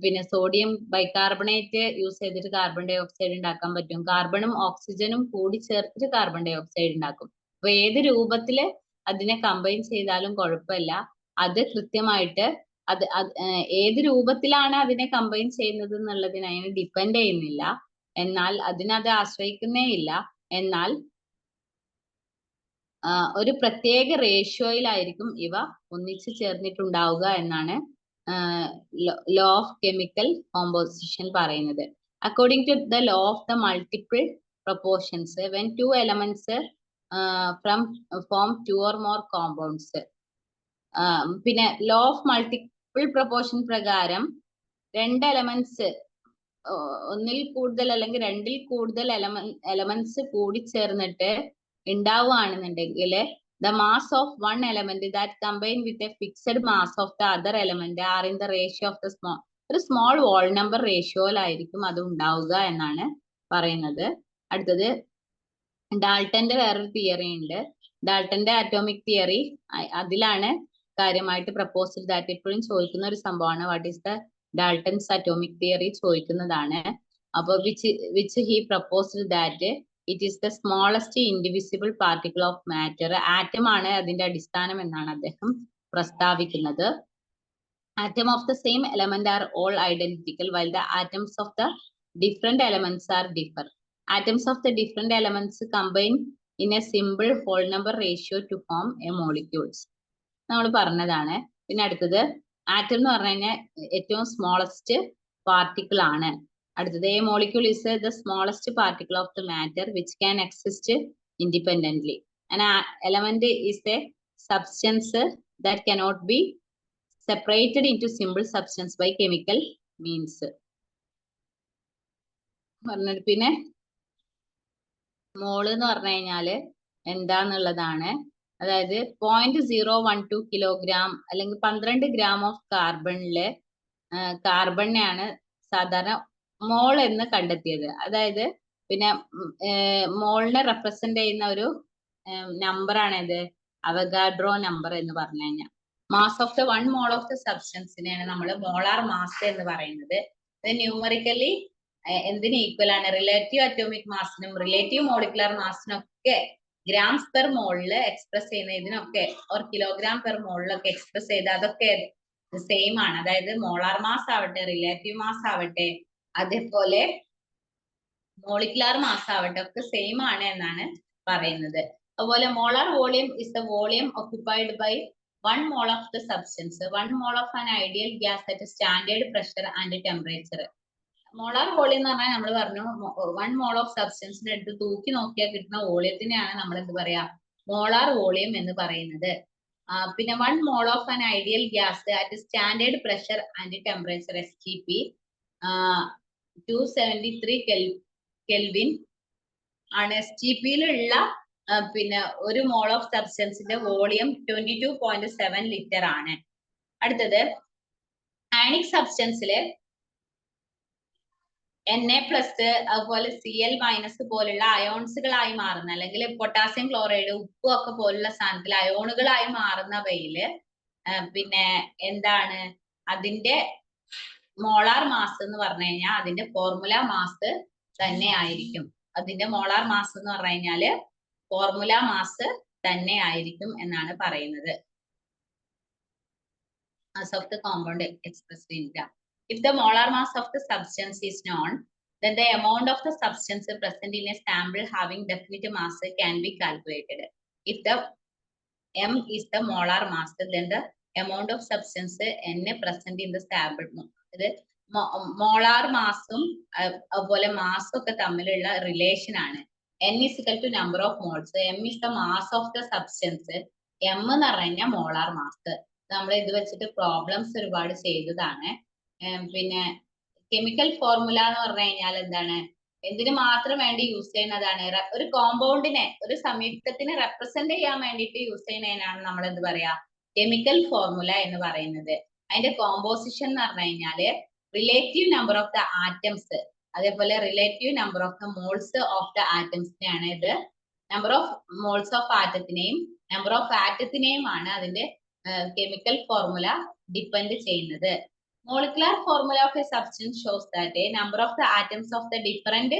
പിന്നെ സോഡിയം ബൈകാർബണേറ്റ് യൂസ് ചെയ്തിട്ട് കാർബൺ ഡൈ ഓക്സൈഡ് ഉണ്ടാക്കാൻ പറ്റും. കാർബണും ഓക്സിജനും കൂടി ചേർത്തിട്ട് കാർബൺ ഡൈ ഓക്സൈഡ് ഉണ്ടാക്കും. അപ്പൊ ഏത് രൂപത്തില് അതിനെ കമ്പൈൻ ചെയ്താലും കുഴപ്പമില്ല. അത് കൃത്യമായിട്ട് ഏത് രൂപത്തിലാണ് അതിനെ കമ്പൈൻ ചെയ്യുന്നത് എന്നുള്ളതിന് അതിനെ ഡിപ്പെൻഡ് ചെയ്യുന്നില്ല. എന്നാൽ അതിനത് ആശ്രയിക്കുന്നേ ഇല്ല. എന്നാൽ ഒരു പ്രത്യേക റേഷ്യോയിലായിരിക്കും ഇവ ഒന്നിച്ചു ചേർന്നിട്ടുണ്ടാവുക എന്നാണ് law of chemical composition പറയുന്നത്. According to the law of the multiple proportions, when two elements form two or more compounds, പിന്നെ law of multiple proportion പ്രകാരം രണ്ട് എലമെന്റ്സ് ഒന്നിൽ കൂടുതൽ അല്ലെങ്കിൽ രണ്ടിൽ കൂടുതൽ എലമെന്റ്സ് കൂടി ചേർന്നിട്ട് ഉണ്ടാവുകയാണെന്നുണ്ടെങ്കിൽ the mass of one element that combine with a fixed mass of the other element are in the ratio of the ഒരു സ്മോൾ whole number റേഷ്യോയിലായിരിക്കും അത് ഉണ്ടാവുക എന്നാണ് പറയുന്നത്. അടുത്തത് ഡാൾട്ടന്റെ വേറൊരു തിയറി ഉണ്ട്. ഡാൾട്ടന്റെ അറ്റോമിക് തിയറി, അതിലാണ് കാര്യമായിട്ട് പ്രപ്പോസ്ഡ് ദാറ്റ് എപ്പോഴും ചോദിക്കുന്ന ഒരു സംഭവമാണ്. What is the Dalton's atomic theory ചോദിക്കുന്നതാണ്. അപ്പൊ which he proposed that it is the smallest indivisible particle of matter. Atom ആണ് അതിന്റെ അടിസ്ഥാനം എന്നാണ് അദ്ദേഹം പ്രസ്താവിക്കുന്നത്. Atom of the same element are all identical while the atoms of the different elements are differ. Atoms of the different elements combine in a simple whole number ratio to form a molecules. നമ്മൾ പറഞ്ഞതാണ്. പിന്നെ അടുത്തത് atom എന്ന് പറഞ്ഞു കഴിഞ്ഞാൽ ഏറ്റവും smallest particle ആണ്. അടുത്തത് A molecule is the smallest particle of the matter which can exist independently. An element is a substance that cannot be separated into simple substance by chemical means. പിന്നെ മോള് എന്ന് പറഞ്ഞു കഴിഞ്ഞാല് എന്താന്നുള്ളതാണ്. അതായത് 0.012 കിലോഗ്രാം അല്ലെങ്കിൽ 12 gram of കാർബണില് കാർബണിനെയാണ് സാധാരണ മോൾ എന്ന് കണ്ടെത്തിയത്. അതായത് പിന്നെ മോളിനെ റെപ്രസെന്റ് ചെയ്യുന്ന ഒരു നമ്പർ ആണ് ഇത് അവഗാഡ്രോ നമ്പർ എന്ന് പറഞ്ഞു കഴിഞ്ഞാൽ. Mass of the 1 mole of the സബ്സ്റ്റൻസിനെയാണ് നമ്മൾ മോളാർ മാസ് എന്ന് പറയുന്നത്. ഇത് ന്യൂമറിക്കലി എന്തിന് ഈക്വൽ ആണ്? റിലേറ്റീവ് അറ്റോമിക് മാസിനും റിലേറ്റീവ് മോളിക്കുലർ മാസിനും ഒക്കെ ഗ്രാംസ് പെർ മോളില് എക്സ്പ്രസ് ചെയ്യുന്ന ഇതിനൊക്കെ ഒരു കിലോഗ്രാം പെർ മോളിലൊക്കെ എക്സ്പ്രസ് ചെയ്ത് അതൊക്കെ സെയിം ആണ്. അതായത് മോളാർ മാസ് ആവട്ടെ, റിലേറ്റീവ് മാസ് ആവട്ടെ, അതേപോലെ മോളിക്കുലാർ മാസ് ആവട്ടെ, ഒക്കെ സെയിം ആണ് എന്നാണ് പറയുന്നത്. അതുപോലെ molar volume is the volume occupied by 1 mole of the substance, 1 mole of an ideal gas at a standard pressure and temperature. Molar volume എന്ന് പറഞ്ഞാൽ നമ്മൾ പറഞ്ഞു 1 mole of substance എടുത്ത് തൂക്കി നോക്കിയാൽ കിട്ടുന്ന വോളിയത്തിനെയാണ് നമ്മൾ എന്ത് പറയാ, മോളാർ വോളിയം എന്ന് പറയുന്നത്. പിന്നെ 1 mole of an ideal gas at a standard pressure and temperature STP 273 kelvin ആണ്. STP-യിലുള്ള പിന്നെ ഒരു മോൾ ഓഫ് സബ്സ്റ്റൻസിന്റെ വോളിയം 22.7 ലിറ്റർ ആണ്. അടുത്തത് അയണിക് സബ്സ്റ്റൻസില് Na+ അതുപോലെ Cl- പോലുള്ള അയോൺസുകളായി മാറുന്ന, അല്ലെങ്കിൽ പൊട്ടാസ്യം ക്ലോറൈഡ്, ഉപ്പും ഒക്കെ പോലുള്ള സാധനത്തിൽ അയോണുകളായി മാറുന്നവയില് പിന്നെ എന്താണ് അതിന്റെ മോളാർ മാസ് എന്ന് പറഞ്ഞു കഴിഞ്ഞാൽ അതിന്റെ ഫോർമുല മാസ് തന്നെ ആയിരിക്കും. അതിന്റെ മോളാർ മാസ് എന്ന് പറഞ്ഞു കഴിഞ്ഞാല് ഫോർമുല മാസ് തന്നെ ആയിരിക്കും എന്നാണ് പറയുന്നത്. Mass of the compound expressed in gram. If the molar mass of the substance is known, then the amount of the substance present in a sample having definite mass can be calculated. If the m is the molar mass, then the amount of substance n present in the sample. Molar മാസും അതുപോലെ മാസും ഒക്കെ തമ്മിലുള്ള relation ആണ്. n is equal to number of moles. m is the mass of the substance. m എന്ന് പറഞ്ഞു കഴിഞ്ഞാൽ molar mass. നമ്മൾ ഇത് വെച്ചിട്ട് പ്രോബ്ലംസ് ഒരുപാട് ചെയ്തതാണ്. പിന്നെ കെമിക്കൽ ഫോർമുല എന്ന് പറഞ്ഞു കഴിഞ്ഞാൽ എന്താണ്, എന്തിനു മാത്രം വേണ്ടി യൂസ് ചെയ്യുന്നതാണ്? ഒരു കോമ്പൗണ്ടിനെ, ഒരു സംയുക്തത്തിനെ റെപ്രസെന്റ് ചെയ്യാൻ വേണ്ടിയിട്ട് യൂസ് ചെയ്യുന്നതിനാണ് നമ്മൾ എന്ത് പറയാ, കെമിക്കൽ ഫോർമുല എന്ന് പറയുന്നത്. അതിന്റെ കോമ്പോസിഷൻ എന്ന് പറഞ്ഞു കഴിഞ്ഞാല് relative number of the atoms, അതേപോലെ relative number of the moles of the ആറ്റംസിനെയാണ് ഇത്. നമ്പർ ഓഫ് മോൾസ് ഓഫ് ആറ്റത്തിനെയും നമ്പർ ഓഫ് ആറ്റത്തിനെയുമാണ് അതിന്റെ കെമിക്കൽ ഫോർമുല ഡിപ്പെൻഡ് ചെയ്യുന്നത്. Molecular formula of a substance shows that a number of the atoms of the different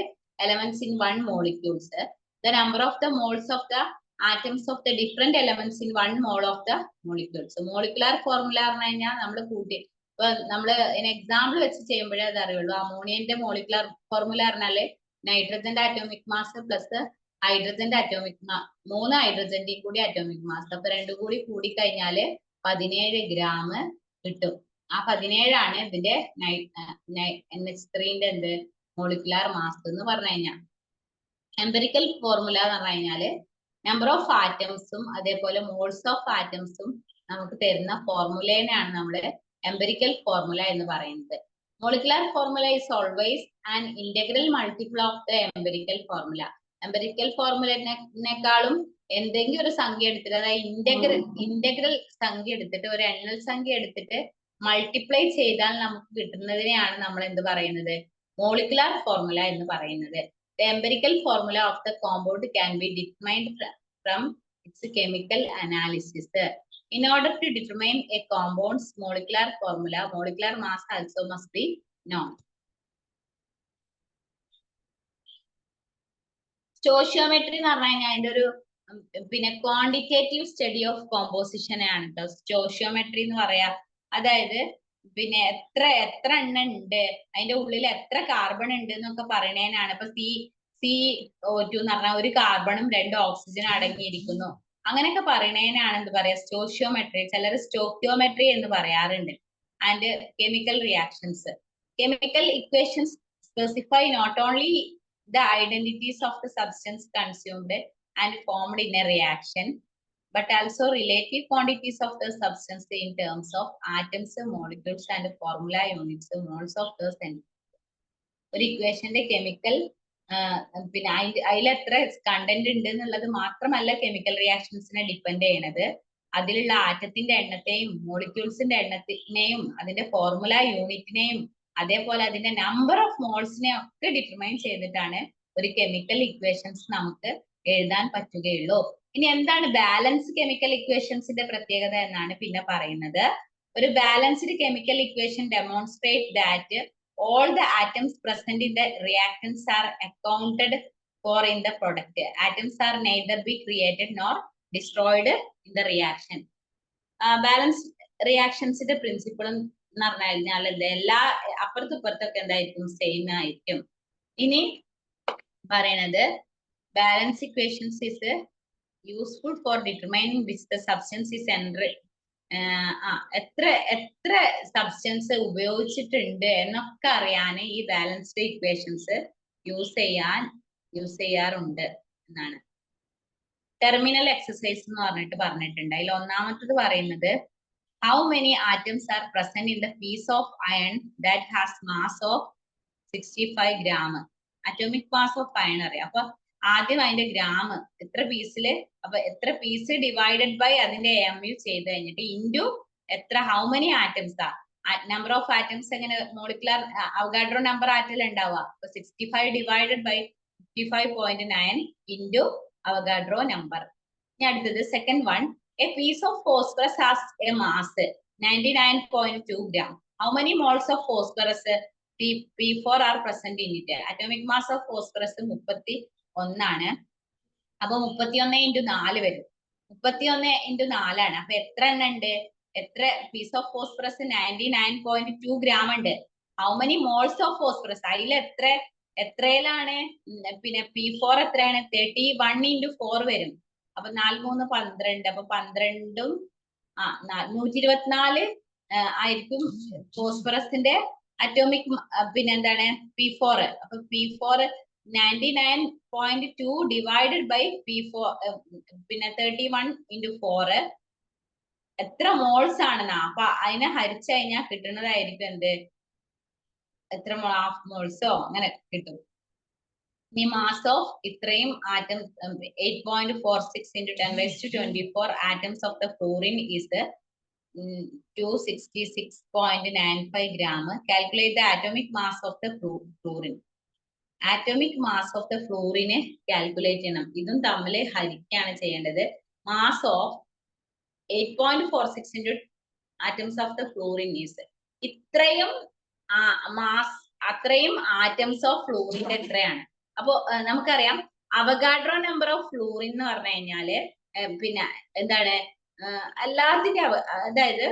elements in one molecules, the number of the moles of the atoms of the different elements in one mole of the molecules. Molecular formula പറഞ്ഞു കഴിഞ്ഞാൽ നമ്മൾ കൂട്ടി, ഇപ്പൊ നമ്മള് example വെച്ച് ചെയ്യുമ്പോഴേ അത് അറിയുള്ളൂ. അമോണിയന്റെ മോളിക്കുലർ ഫോർമുല പറഞ്ഞാല് നൈട്രജന്റെ അറ്റോമിക് മാസ് പ്ലസ് ഹൈഡ്രജന്റെ അറ്റോമിക് 3 ഹൈഡ്രജന്റെയും കൂടി അറ്റോമിക് മാസ്, അപ്പൊ രണ്ടും കൂടി കൂടിക്കഴിഞ്ഞാല് 17 ഗ്രാം കിട്ടും. ആ 17 ഇതിന്റെ NH3ന്റെ എന്ത് മോളിക്കുലാർ മാസ് എന്ന് പറഞ്ഞു കഴിഞ്ഞാൽ. എംപെരിക്കൽ ഫോർമുല എന്ന് പറഞ്ഞു കഴിഞ്ഞാല് നമ്പർ ഓഫ് ആറ്റംസും അതേപോലെ മോൾസ് ഓഫ് ആറ്റംസും നമുക്ക് തരുന്ന ഫോർമുലേനെയാണ് നമ്മള് എംപെരിക്കൽ ഫോർമുല എന്ന് പറയുന്നത്. Molecular formula is always an integral multiple of the empirical formula. Empirical ഫോർമുലനേക്കാളും എന്തെങ്കിലും ഒരു സംഖ്യ എടുത്തിട്ട്, അതായത് ഇന്റഗ്രൽ സംഖ്യ എടുത്തിട്ട്, ഒരു എണ്ണൽ സംഖ്യ എടുത്തിട്ട് മൾട്ടിപ്ലൈ ചെയ്താൽ നമുക്ക് കിട്ടുന്നതിനെയാണ് നമ്മൾ എന്ത് പറയുന്നത്, മോളിക്കുലാർ ഫോർമുല എന്ന് പറയുന്നത്. The empirical formula of the compound can be determined from its chemical analysis. In order to determine a compound's molecular formula, molecular mass also must be known. Stoichiometry എന്ന് പറഞ്ഞു കഴിഞ്ഞാൽ അതിന്റെ ഒരു ക്വാണ്ടിറ്റേറ്റീവ് സ്റ്റഡി ഓഫ് കോമ്പോസിഷൻ ആണ് കേട്ടോ സ്റ്റോഷിയോമെട്രി എന്ന് പറയാ. അതായത് എത്ര എണ്ണം ഉണ്ട്, അതിന്റെ ഉള്ളിൽ എത്ര കാർബൺ ഉണ്ട് എന്നൊക്കെ പറയണേനാണ്. ഇപ്പൊ CO2 എന്ന് പറഞ്ഞാൽ ഒരു കാർബണും 2 ഓക്സിജനും അടങ്ങിയിരിക്കുന്നു, അങ്ങനെയൊക്കെ പറയണേനാണ് എന്ത് പറയാ, സ്റ്റോഷിയോമെട്രി. ചിലർ സ്റ്റോക്കിയോമെട്രി എന്ന് പറയാറുണ്ട്. And chemical reactions, chemical equations specify not only the identities of the substance consumed and formed in a reaction, but also relative quantities of the substance in terms of atoms, molecules and formula units, moles of the sentence. ഒരു ഇക്വേഷന്റെ chemical അതിൽ എത്ര content ഉണ്ട് എന്നുള്ളത് മാത്രമല്ല chemical റിയാക്ഷൻസിനെ depend ചെയ്യണത്, അതിലുള്ള ആറ്റത്തിന്റെ എണ്ണത്തെയും മോളിക്യൂൾസിന്റെ എണ്ണത്തിനെയും അതിന്റെ ഫോർമുല യൂണിറ്റിനെയും അതേപോലെ അതിന്റെ നമ്പർ ഓഫ് മോൾസിനെ ഒക്കെ ഡിറ്റർമൈൻ ചെയ്തിട്ടാണ് ഒരു കെമിക്കൽ ഇക്വേഷൻസ് നമുക്ക് എഴുതാൻ പറ്റുകയുള്ളൂ. ഇനി എന്താണ് ബാലൻസ് കെമിക്കൽ ഇക്വേഷൻസിന്റെ പ്രത്യേകത എന്നാണ് പിന്നെ പറയുന്നത്. ഒരു balanced chemical equation demonstrate that all the atoms present in the reactants are accounted for in the product. Atoms are neither be created nor destroyed in the reaction. Balance reactions ന്റെ principle എന്ന് പറഞ്ഞു കഴിഞ്ഞാൽ എല്ലാ അപ്പുറത്തും ഇപ്പുറത്തൊക്കെ എന്തായിരിക്കും, same ആയിരിക്കും. ഇനി പറയണത് balance equations is useful for determining which the substance is എത്ര സബ്സ്റ്റൻസ് ഉപയോഗിച്ചിട്ടുണ്ട് എന്നൊക്കെ അറിയാൻ ഈ ബാലൻസ്ഡ് ഇക്വേഷൻസ് യൂസ് ചെയ്യാറുണ്ട് എന്നാണ്. ടെർമിനൽ എക്സസൈസ് എന്ന് പറഞ്ഞിട്ടുണ്ട്. അതിൽ ഒന്നാമത്തത് പറയുന്നത് how many atoms are present in the piece of iron that has mass of 65 gram. atomic mass of iron അറിയാം. അപ്പൊ ആദ്യം അതിന്റെ ഗ്രാം എത്ര പീസില്, അപ്പൊ എത്ര പീസ് ഡിവൈഡഡ് ബൈ അതിന്റെ mu ചെയ്ത് കഴിഞ്ഞിട്ട് ഇൻറ്റു എത്ര, ഹൗ മെനി ആറ്റംസ് ആ നമ്പർ ഓഫ് ആറ്റംസ് എങ്ങനെ മോളിക്കുലർ അവഗാഡ്രോ നമ്പർ ആറ്റൽ ഉണ്ടാവുക. അപ്പൊ 65 divided by 55.9 into Avogadro number. ഇനി അടുത്തത് second one, a piece of phosphorus has a mass 99.2 gram. How many moles of phosphorus P4 are present in it? Atomic mass of phosphorus 31 ആണ്. അപ്പൊ 31 into 4 വരും. 31 into 4 ആണ്. അപ്പൊ എത്ര എണ്ണം ഉണ്ട്, എത്ര പീസ് ഓഫ് ഫോസ്ഫറസ് 99.2 gram ഉണ്ട്. How many moles of phosphorus, അതിൽ എത്രയിലാണ് P4 എത്രയാണ്, 31 into 4 വരും. അപ്പൊ 4 3 12, അപ്പൊ 12ഉം 124 ആയിരിക്കും ഫോസ്ഫറസിന്റെ അറ്റോമിക് എന്താണ് P4. അപ്പൊ P4 99.2 divided by P4 31 into 4 എത്ര മോൾസ് ആണെന്നാ. അപ്പൊ അതിനെ ഹരിച്ചു കഴിഞ്ഞാൽ കിട്ടുന്നതായിരിക്കും എന്ത്, എത്ര ഹാഫ് മോൾസോ അങ്ങനെ കിട്ടും. ഇനി മാസ് ഓഫ് ഇത്രയും atom 8.46 into 10⁻²4 atoms of the fluorine is 266.95 gram. Calculate the atomic mass of the fluorine. Atomic mass of the fluorine calculate ചെയ്യണം. ഇതും തമ്മിൽ ഹരിക്കാണ് ചെയ്യേണ്ടത്. Mass of 8.46 into atoms of the fluorine is ഇത്രയും mass അത്രയും atoms of fluorine എത്രയാണ്? അപ്പോ നമുക്കറിയാം Avogadro number of fluorine എന്ന് പറഞ്ഞു കഴിഞ്ഞാല് പിന്നെ എന്താണ് എല്ലാത്തിന്റെ അതായത്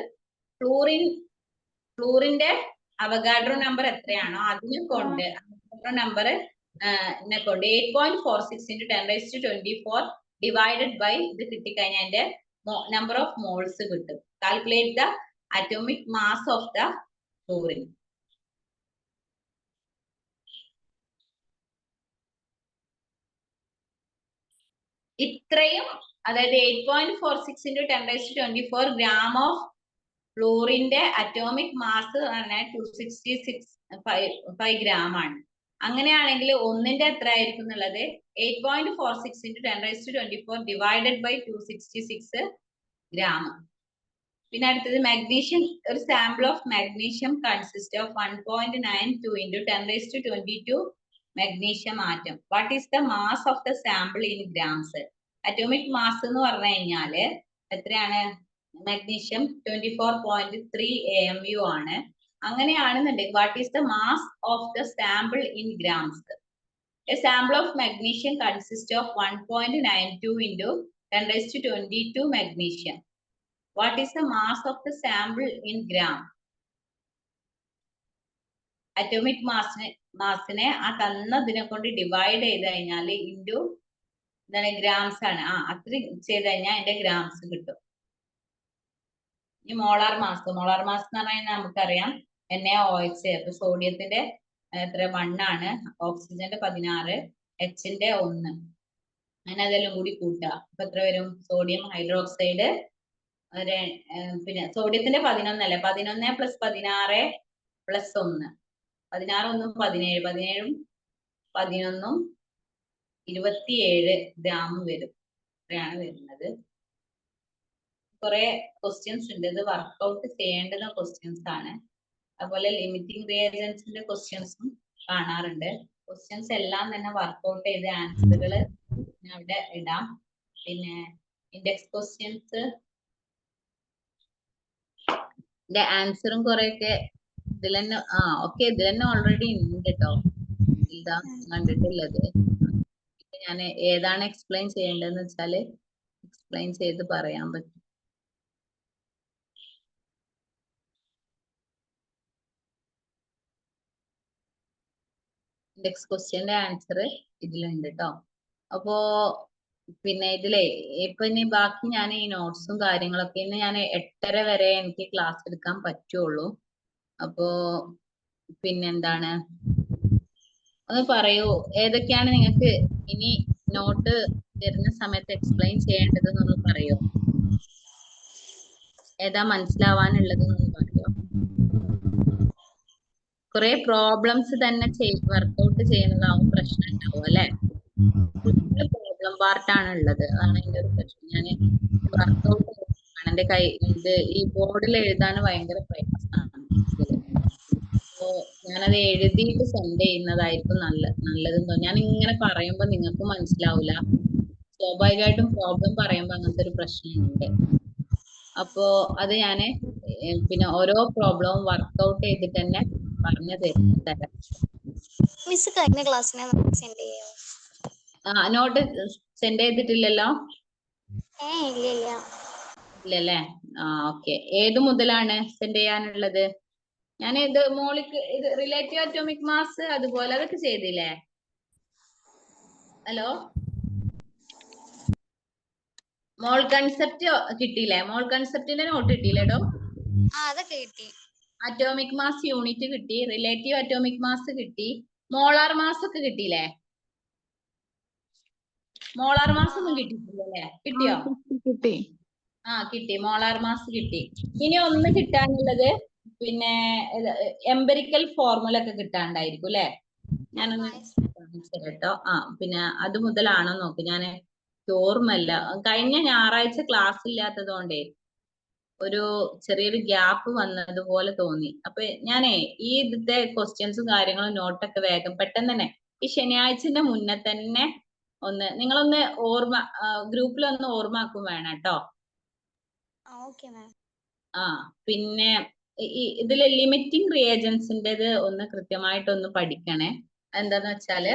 ഫ്ലൂറിന്റെ അവഗാഡ്രോ നമ്പർ എത്രയാണോ അതിനെ കൊണ്ട് അവഗാഡ്രോ നമ്പർ കൊണ്ട് 8.46 into 10⁻²4 ഡിവൈഡഡ് ബൈ ഇത് കിട്ടിക്കഴിഞ്ഞാൽ അതിന്റെ നമ്പർ ഓഫ് മോൾസ് കിട്ടും. Calculate the atomic mass of the fluorine. ഇത്രയും അതായത് 8.46 into 10⁻²4 gram ഓഫ് ഫ്ലൂറിന്റെ അറ്റോമിക് മാസ് പറഞ്ഞാൽ 266.5 gram ആണ്. അങ്ങനെയാണെങ്കിൽ ഒന്നിന്റെ എത്ര ആയിരിക്കും എന്നുള്ളത് 8.46 into 10⁻²4 ഡിവൈഡഡ് ബൈ 266 gram. പിന്നെ അടുത്തത് മാഗ്നീഷ്യം, ഒരു sample of magnesium consist of 1.92 into 10⁻22 magnesium atom. What is the mass of the sample in grams? Atomic mass എന്ന് പറഞ്ഞു കഴിഞ്ഞാല് എത്രയാണ്? മാഗ്നീഷ്യം 24.3 AMU ആണ്. അങ്ങനെയാണെന്നുണ്ടെങ്കിൽ what is the mass of the sample in grams? A sample of magnesium consists of 1.92 into 10⁻22 magnesium. What is the mass of the sample in gram? Atomic മാസിനെ ആ തന്നതിനെ കൊണ്ട് divide ചെയ്ത് കഴിഞ്ഞാൽ ഇൻറ്റു എന്താണ് grams ആണ്. അത്ര ചെയ്ത് കഴിഞ്ഞാൽ അതിന്റെ ഗ്രാംസ് കിട്ടും. ഈ മോളാർ മാസ് എന്ന് പറഞ്ഞാൽ നമുക്കറിയാം NaOH. അപ്പൊ സോഡിയത്തിന്റെ എത്ര 1 ആണ്, ഓക്സിജന്റെ 16, Hന്റെ 1. അങ്ങനെ അതെല്ലാം കൂടി കൂട്ടുക. അപ്പൊ എത്ര വരും? സോഡിയം ഹൈഡ്രോക്സൈഡ് പിന്നെ സോഡിയത്തിന്റെ 11 അല്ലേ, 11 + 16 + 1, 16 1 17, 17 11 27 ഗ്രാം വരും. ഇത്രയാണ് വരുന്നത്. കുറെ ക്വസ്റ്റ്യൻസ് ഉണ്ട്, ഇത് വർക്ക്ഔട്ട് ചെയ്യേണ്ടുന്ന ക്വസ്റ്റ്യൻസ് ആണ്. അതുപോലെ ലിമിറ്റിംഗ് റിയേജൻസിന്റെ ക്വസ്റ്റ്യൻസും കാണാറുണ്ട്. ക്വസ്റ്റ്യൻസ് എല്ലാം തന്നെ വർക്ക്ഔട്ട് ചെയ്ത് ആൻസറുകൾ അവിടെ ഇടാം. പിന്നെ ഇൻഡെക്സ് ക്വസ്റ്റ്യൻസ് ആൻസറും കുറെയൊക്കെ ഇതിൽ തന്നെ ഇതിൽ തന്നെ ഓൾറെഡി ഉണ്ട് കേട്ടോ. ഇതാ കണ്ടിട്ടുള്ളത്. ഞാൻ ഏതാണ് എക്സ്പ്ലെയിൻ ചെയ്യേണ്ടതെന്ന് വെച്ചാല് എക്സ്പ്ലെയിൻ ചെയ്ത് പറയാൻ പറ്റും. ഇൻഡെക്സ് ക്വസ്റ്റ്യന്റെ ആൻസർ ഇതിലുണ്ട് കേട്ടോ. അപ്പോ പിന്നെ ഇതിലെ ഇപ്പൊ ഇനി ബാക്കി ഞാൻ ഈ നോട്ട്സും കാര്യങ്ങളൊക്കെ ഇന്ന് ഞാൻ 8:30 വരെ എനിക്ക് ക്ലാസ് എടുക്കാൻ പറ്റുള്ളൂ. അപ്പോ പിന്നെന്താണ് ഒന്ന് പറയൂ, ഏതൊക്കെയാണ് നിങ്ങൾക്ക് ഇനി നോട്ട് തരുന്ന സമയത്ത് എക്സ്പ്ലെയിൻ ചെയ്യേണ്ടതെന്നൊന്ന് പറയോ? ഏതാ മനസ്സിലാവാനുള്ളതെന്നൊന്ന് പറയോ? കുറെ പ്രോബ്ലംസ് തന്നെ വർക്ക്ഔട്ട് ചെയ്യുന്നതാവും പ്രശ്നം ഉണ്ടാവും അല്ലെ. പ്രോബ്ലം പാർട്ടാണ് ഉള്ളത്, അതാണ് എന്റെ ഒരു പ്രശ്നം. ഞാൻ വർക്ക്ഔട്ട് എന്റെ കൈ ഈ ബോർഡിൽ എഴുതാൻ ഭയങ്കര പ്രയാസമാണ്. അപ്പോ ഞാനത് എഴുതിയിട്ട് സെൻഡ് ചെയ്യുന്നതായിരിക്കും നല്ലതെന്ന് തോന്നുന്നു. ഞാൻ ഇങ്ങനെ പറയുമ്പോ നിങ്ങൾക്ക് മനസ്സിലാവൂല. സ്വാഭാവികമായിട്ടും പ്രോബ്ലം പറയുമ്പോ അങ്ങനത്തെ ഒരു പ്രശ്നമുണ്ട്. അപ്പോ അത് ഞാന് പിന്നെ ഓരോ പ്രോബ്ലവും വർക്ക്ഔട്ട് ചെയ്തിട്ട് തന്നെ പറഞ്ഞു തരാം. മിസ് കഴിഞ്ഞ ക്ലാസ്സിനെ സെൻഡ് ചെയ്യോ? നോട്ട് സെൻഡ് ചെയ്തിട്ടില്ലല്ലോ? ഇല്ലല്ലേ? ഓക്കെ. ഏത് മുതലാണ് സെൻഡ് ചെയ്യാനുള്ളത്? ഞാൻ ഇത് മോളിക്ക് ഇത് റിലേറ്റീവ് അറ്റോമിക് മാസ് അതുപോലെ അതൊക്കെ ചെയ്തില്ലേ? ഹലോ, മോൾ കൺസെപ്റ്റ് കിട്ടിയില്ലേ? മോൾ കൺസെപ്റ്റിന്റെ നോട്ട് കിട്ടിയില്ലേടോ? അതൊക്കെ കിട്ടി. അറ്റോമിക് മാസ് യൂണിറ്റ് കിട്ടി, റിലേറ്റീവ് അറ്റോമിക് മാസ് കിട്ടി, മോളാർ മാസ് ഒക്കെ കിട്ടിയില്ലേ? മോളാർ മാസ് ഒന്നും കിട്ടിയിട്ടില്ലല്ലേ? കിട്ടിയോ? കിട്ടി. കിട്ടി. മോളാർ മാസ് കിട്ടി. ഇനി ഒന്ന് കിട്ടാനുള്ളത് പിന്നെ എംപെരിക്കൽ ഫോർമുല ഒക്കെ കിട്ടാണ്ടായിരിക്കും അല്ലെ? ഞാനൊന്ന് കേട്ടോ. പിന്നെ അത് മുതലാണോ നോക്ക്, ഞാൻ ഓർമ്മല്ല. കഴിഞ്ഞ ഞായറാഴ്ച ക്ലാസ് ഇല്ലാത്തത് കൊണ്ടേ ഒരു ചെറിയൊരു ഗ്യാപ്പ് വന്നതുപോലെ തോന്നി. അപ്പൊ ഞാനേ ഈ ഇതിന്റെ ക്വസ്റ്റ്യൻസും കാര്യങ്ങളും നോട്ടൊക്കെ വേഗം പെട്ടെന്ന് തന്നെ ഈ ശനിയാഴ്ചന്റെ മുന്നേ തന്നെ നിങ്ങളൊന്ന് ഗ്രൂപ്പിലൊന്ന് ഓർമ്മാക്കും വേണം കേട്ടോ. Okay ma'am. പിന്നെ ഇതില് ലിമിറ്റിംഗ് റിയേജൻസിൻ്റെത് ഒന്ന് കൃത്യമായിട്ടൊന്ന് പഠിക്കണേ. എന്താന്ന് വെച്ചാല്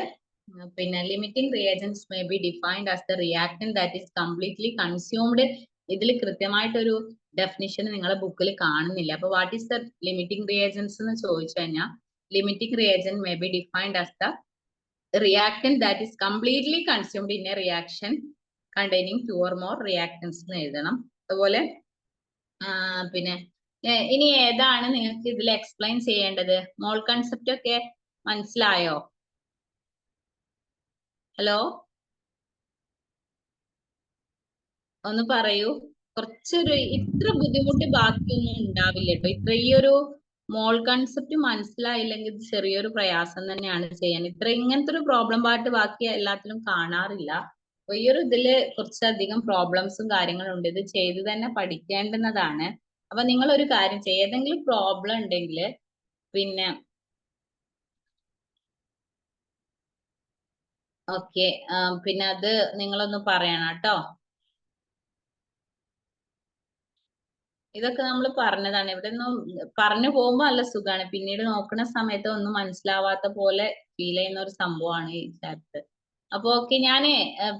പിന്നെ limiting reagents may be defined as the reactant that is completely consumed. ഇതിൽ കൃത്യമായിട്ടൊരു ഡെഫിനിഷൻ നിങ്ങളെ ബുക്കിൽ കാണുന്നില്ല. അപ്പൊ what is the limiting reagents എന്ന് ചോദിച്ചു കഴിഞ്ഞാൽ limiting reagent may be defined as the reactant that is completely consumed in A reaction containing 2 or more reactance എന്ന് എഴുതണം. അതുപോലെ പിന്നെ ഇനി ഏതാണ് നിങ്ങൾക്ക് ഇതിൽ എക്സ്പ്ലെയിൻ ചെയ്യേണ്ടത്? മോൾ കൺസെപ്റ്റ് ഒക്കെ മനസ്സിലായോ? ഹലോ, ഒന്ന് പറയൂ. കുറച്ചൊരു ഇത്ര ബുദ്ധിമുട്ട് ബാക്കിയൊന്നും ഉണ്ടാവില്ല കേട്ടോ. ഇത്ര ഈ ഒരു മോൾ കൺസെപ്റ്റ് മനസ്സിലായില്ലെങ്കിൽ ചെറിയൊരു പ്രയാസം തന്നെയാണ് ചെയ്യാൻ. ഇങ്ങനത്തെ ഒരു പ്രോബ്ലം പാർട്ട് ബാക്കി എല്ലാത്തിലും കാണാറില്ല. അപ്പൊ ഈ ഒരു ഇതില് കുറച്ചധികം പ്രോബ്ലംസും കാര്യങ്ങളും ഉണ്ട്. ഇത് ചെയ്ത് തന്നെ പഠിക്കേണ്ടുന്നതാണ്. അപ്പൊ നിങ്ങൾ ഒരു കാര്യം ചെയ്യുക, ഏതെങ്കിലും പ്രോബ്ലം ഉണ്ടെങ്കിൽ പിന്നെ ഓക്കെ പിന്നെ അത് നിങ്ങളൊന്ന് പറയണം കേട്ടോ. ഇതൊക്കെ നമ്മൾ പറഞ്ഞതാണ്. ഇവിടെ ഒന്നും പറഞ്ഞു പോകുമ്പോ നല്ല സുഖമാണ്, പിന്നീട് നോക്കുന്ന സമയത്ത് ഒന്നും മനസ്സിലാവാത്ത പോലെ ഫീൽ ചെയ്യുന്ന ഒരു സംഭവമാണ് ഈ ചാപ്റ്റർ. അപ്പൊ ഓക്കെ, ഞാന്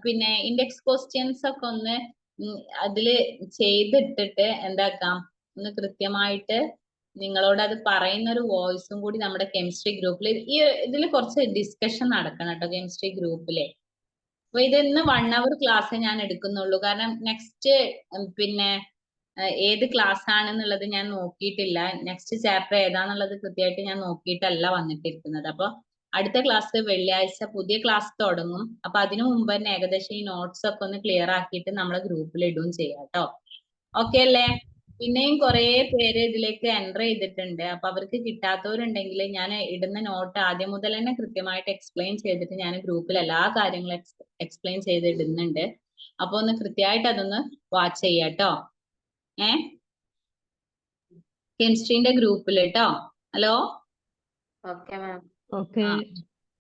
പിന്നെ ഇൻഡെക്സ് ക്വസ്റ്റ്യൻസ് ഒക്കെ ഒന്ന് അതില് ചെയ്തിട്ടിട്ട് എന്താക്കാം, ഒന്ന് കൃത്യമായിട്ട് നിങ്ങളോട് അത് പറയുന്ന ഒരു വോയിസും കൂടി നമ്മുടെ കെമിസ്ട്രി ഗ്രൂപ്പിൽ ഇതിൽ കുറച്ച് ഡിസ്കഷൻ നടക്കണം കേട്ടോ കെമിസ്ട്രി ഗ്രൂപ്പില്. അപ്പൊ ഇത് ഇന്ന് 1 hour ക്ലാസ് ഞാൻ എടുക്കുന്നുള്ളൂ. കാരണം നെക്സ്റ്റ് പിന്നെ ഏത് ക്ലാസ് ആണെന്നുള്ളത് ഞാൻ നോക്കിയിട്ടില്ല. നെക്സ്റ്റ് ചാപ്റ്റർ ഏതാന്നുള്ളത് കൃത്യമായിട്ട് ഞാൻ നോക്കിയിട്ടല്ല വന്നിട്ടിരിക്കുന്നത്. അപ്പൊ അടുത്ത ക്ലാസ് വെള്ളിയാഴ്ച പുതിയ ക്ലാസ് തുടങ്ങും. അപ്പൊ അതിനു മുമ്പ് തന്നെ ഏകദേശം ഈ നോട്ട്സ് ഒക്കെ ഒന്ന് ക്ലിയർ ആക്കിയിട്ട് നമ്മളെ ഗ്രൂപ്പിൽ ഇടുകയും ചെയ്യാം കേട്ടോ. ഓക്കെ അല്ലേ? പിന്നെയും കുറെ പേര് ഇതിലേക്ക് എൻ്റർ ചെയ്തിട്ടുണ്ട്. അപ്പൊ അവർക്ക് കിട്ടാത്തവരുണ്ടെങ്കിൽ ഞാൻ ഇടുന്ന നോട്ട് ആദ്യം മുതൽ തന്നെ കൃത്യമായിട്ട് എക്സ്പ്ലെയിൻ ചെയ്തിട്ട് ഞാൻ ഗ്രൂപ്പിൽ എല്ലാ കാര്യങ്ങളും എക്സ്പ്ലെയിൻ ചെയ്ത് ഇടുന്നുണ്ട്. അപ്പൊ ഒന്ന് കൃത്യമായിട്ട് അതൊന്ന് വാച്ച് ചെയ്യാട്ടോ. കെമിസ്ട്രീന്റെ ഗ്രൂപ്പിൽ കേട്ടോ. Hello, okay ma'am.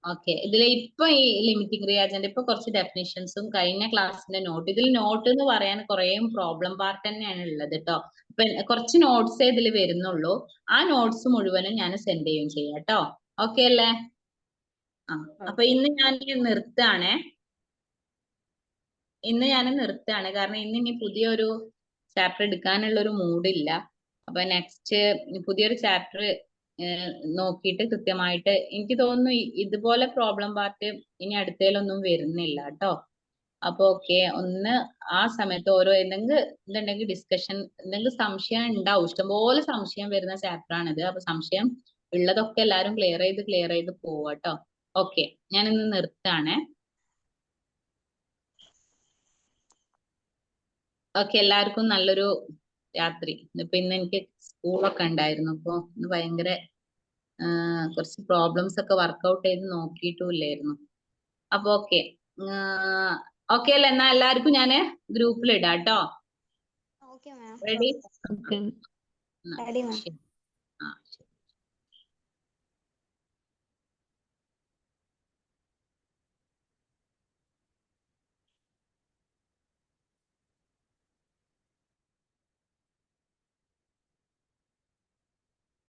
ഓക്കെ. ഇതിൽ ഇപ്പൊ ഈ ലിമിറ്റിംഗ് റിയാജന്റ് ഇപ്പൊ കുറച്ച് ഡെഫിനിഷൻസും കഴിഞ്ഞ ക്ലാസ്സിന്റെ നോട്ട്, ഇതിൽ നോട്ട് എന്ന് പറയാൻ കുറേ പ്രോബ്ലം പാർട്ട് തന്നെയാണ് ഉള്ളത് കേട്ടോ. ഇപ്പൊ കുറച്ച് നോട്ട്സേ ഇതിൽ വരുന്നുള്ളൂ. ആ നോട്ട്സ് മുഴുവനും ഞാൻ സെൻഡ് ചെയ്യുകയും ചെയ്യാം കേട്ടോ. ഓക്കെ അല്ലേ? അപ്പൊ ഇന്ന് ഞാൻ നിർത്തുകയാണ്. കാരണം ഇന്ന് ഇനി പുതിയൊരു ചാപ്റ്റർ എടുക്കാനുള്ള ഒരു മൂഡില്ല. അപ്പൊ നെക്സ്റ്റ് പുതിയൊരു ചാപ്റ്റർ നോക്കിയിട്ട് കൃത്യമായിട്ട്, എനിക്ക് തോന്നുന്നു ഇതുപോലെ പ്രോബ്ലം പാർട്ട് ഇനി അടുത്തതിലൊന്നും വരുന്നില്ല കേട്ടോ. അപ്പൊ ഓക്കെ, ഒന്ന് ആ സമയത്ത് ഓരോ എന്തെങ്കിലും ഇതുണ്ടെങ്കിൽ ഡിസ്കഷൻ, എന്തെങ്കിലും സംശയം ഉണ്ടാവും. ഇഷ്ടംപോലെ സംശയം വരുന്ന ചാപ്റ്റർ ആണിത്. അപ്പൊ സംശയം ഉള്ളതൊക്കെ എല്ലാവരും ക്ലിയർ ചെയ്ത് പോവാട്ടോ. ഓക്കെ, ഞാൻ ഇന്ന് നിർത്താണേ. ഓക്കെ, എല്ലാവർക്കും നല്ലൊരു രാത്രി. ഇപ്പൊ ഇന്ന് എനിക്ക് സ്കൂളൊക്കെ ഉണ്ടായിരുന്നു. അപ്പൊ ഇന്ന് ഭയങ്കര കുറച്ച് പ്രോബ്ലംസ് ഒക്കെ വർക്ക്ഔട്ട് ചെയ്ത് നോക്കിയിട്ടുമില്ലായിരുന്നു. അപ്പൊ ഓക്കെ അല്ലേ? എന്നാ എല്ലാവർക്കും ഞാൻ ഗ്രൂപ്പിൽ ഇടാം കേട്ടോ. Okay ma'am. റെഡി? റെഡി മാം. ശരി.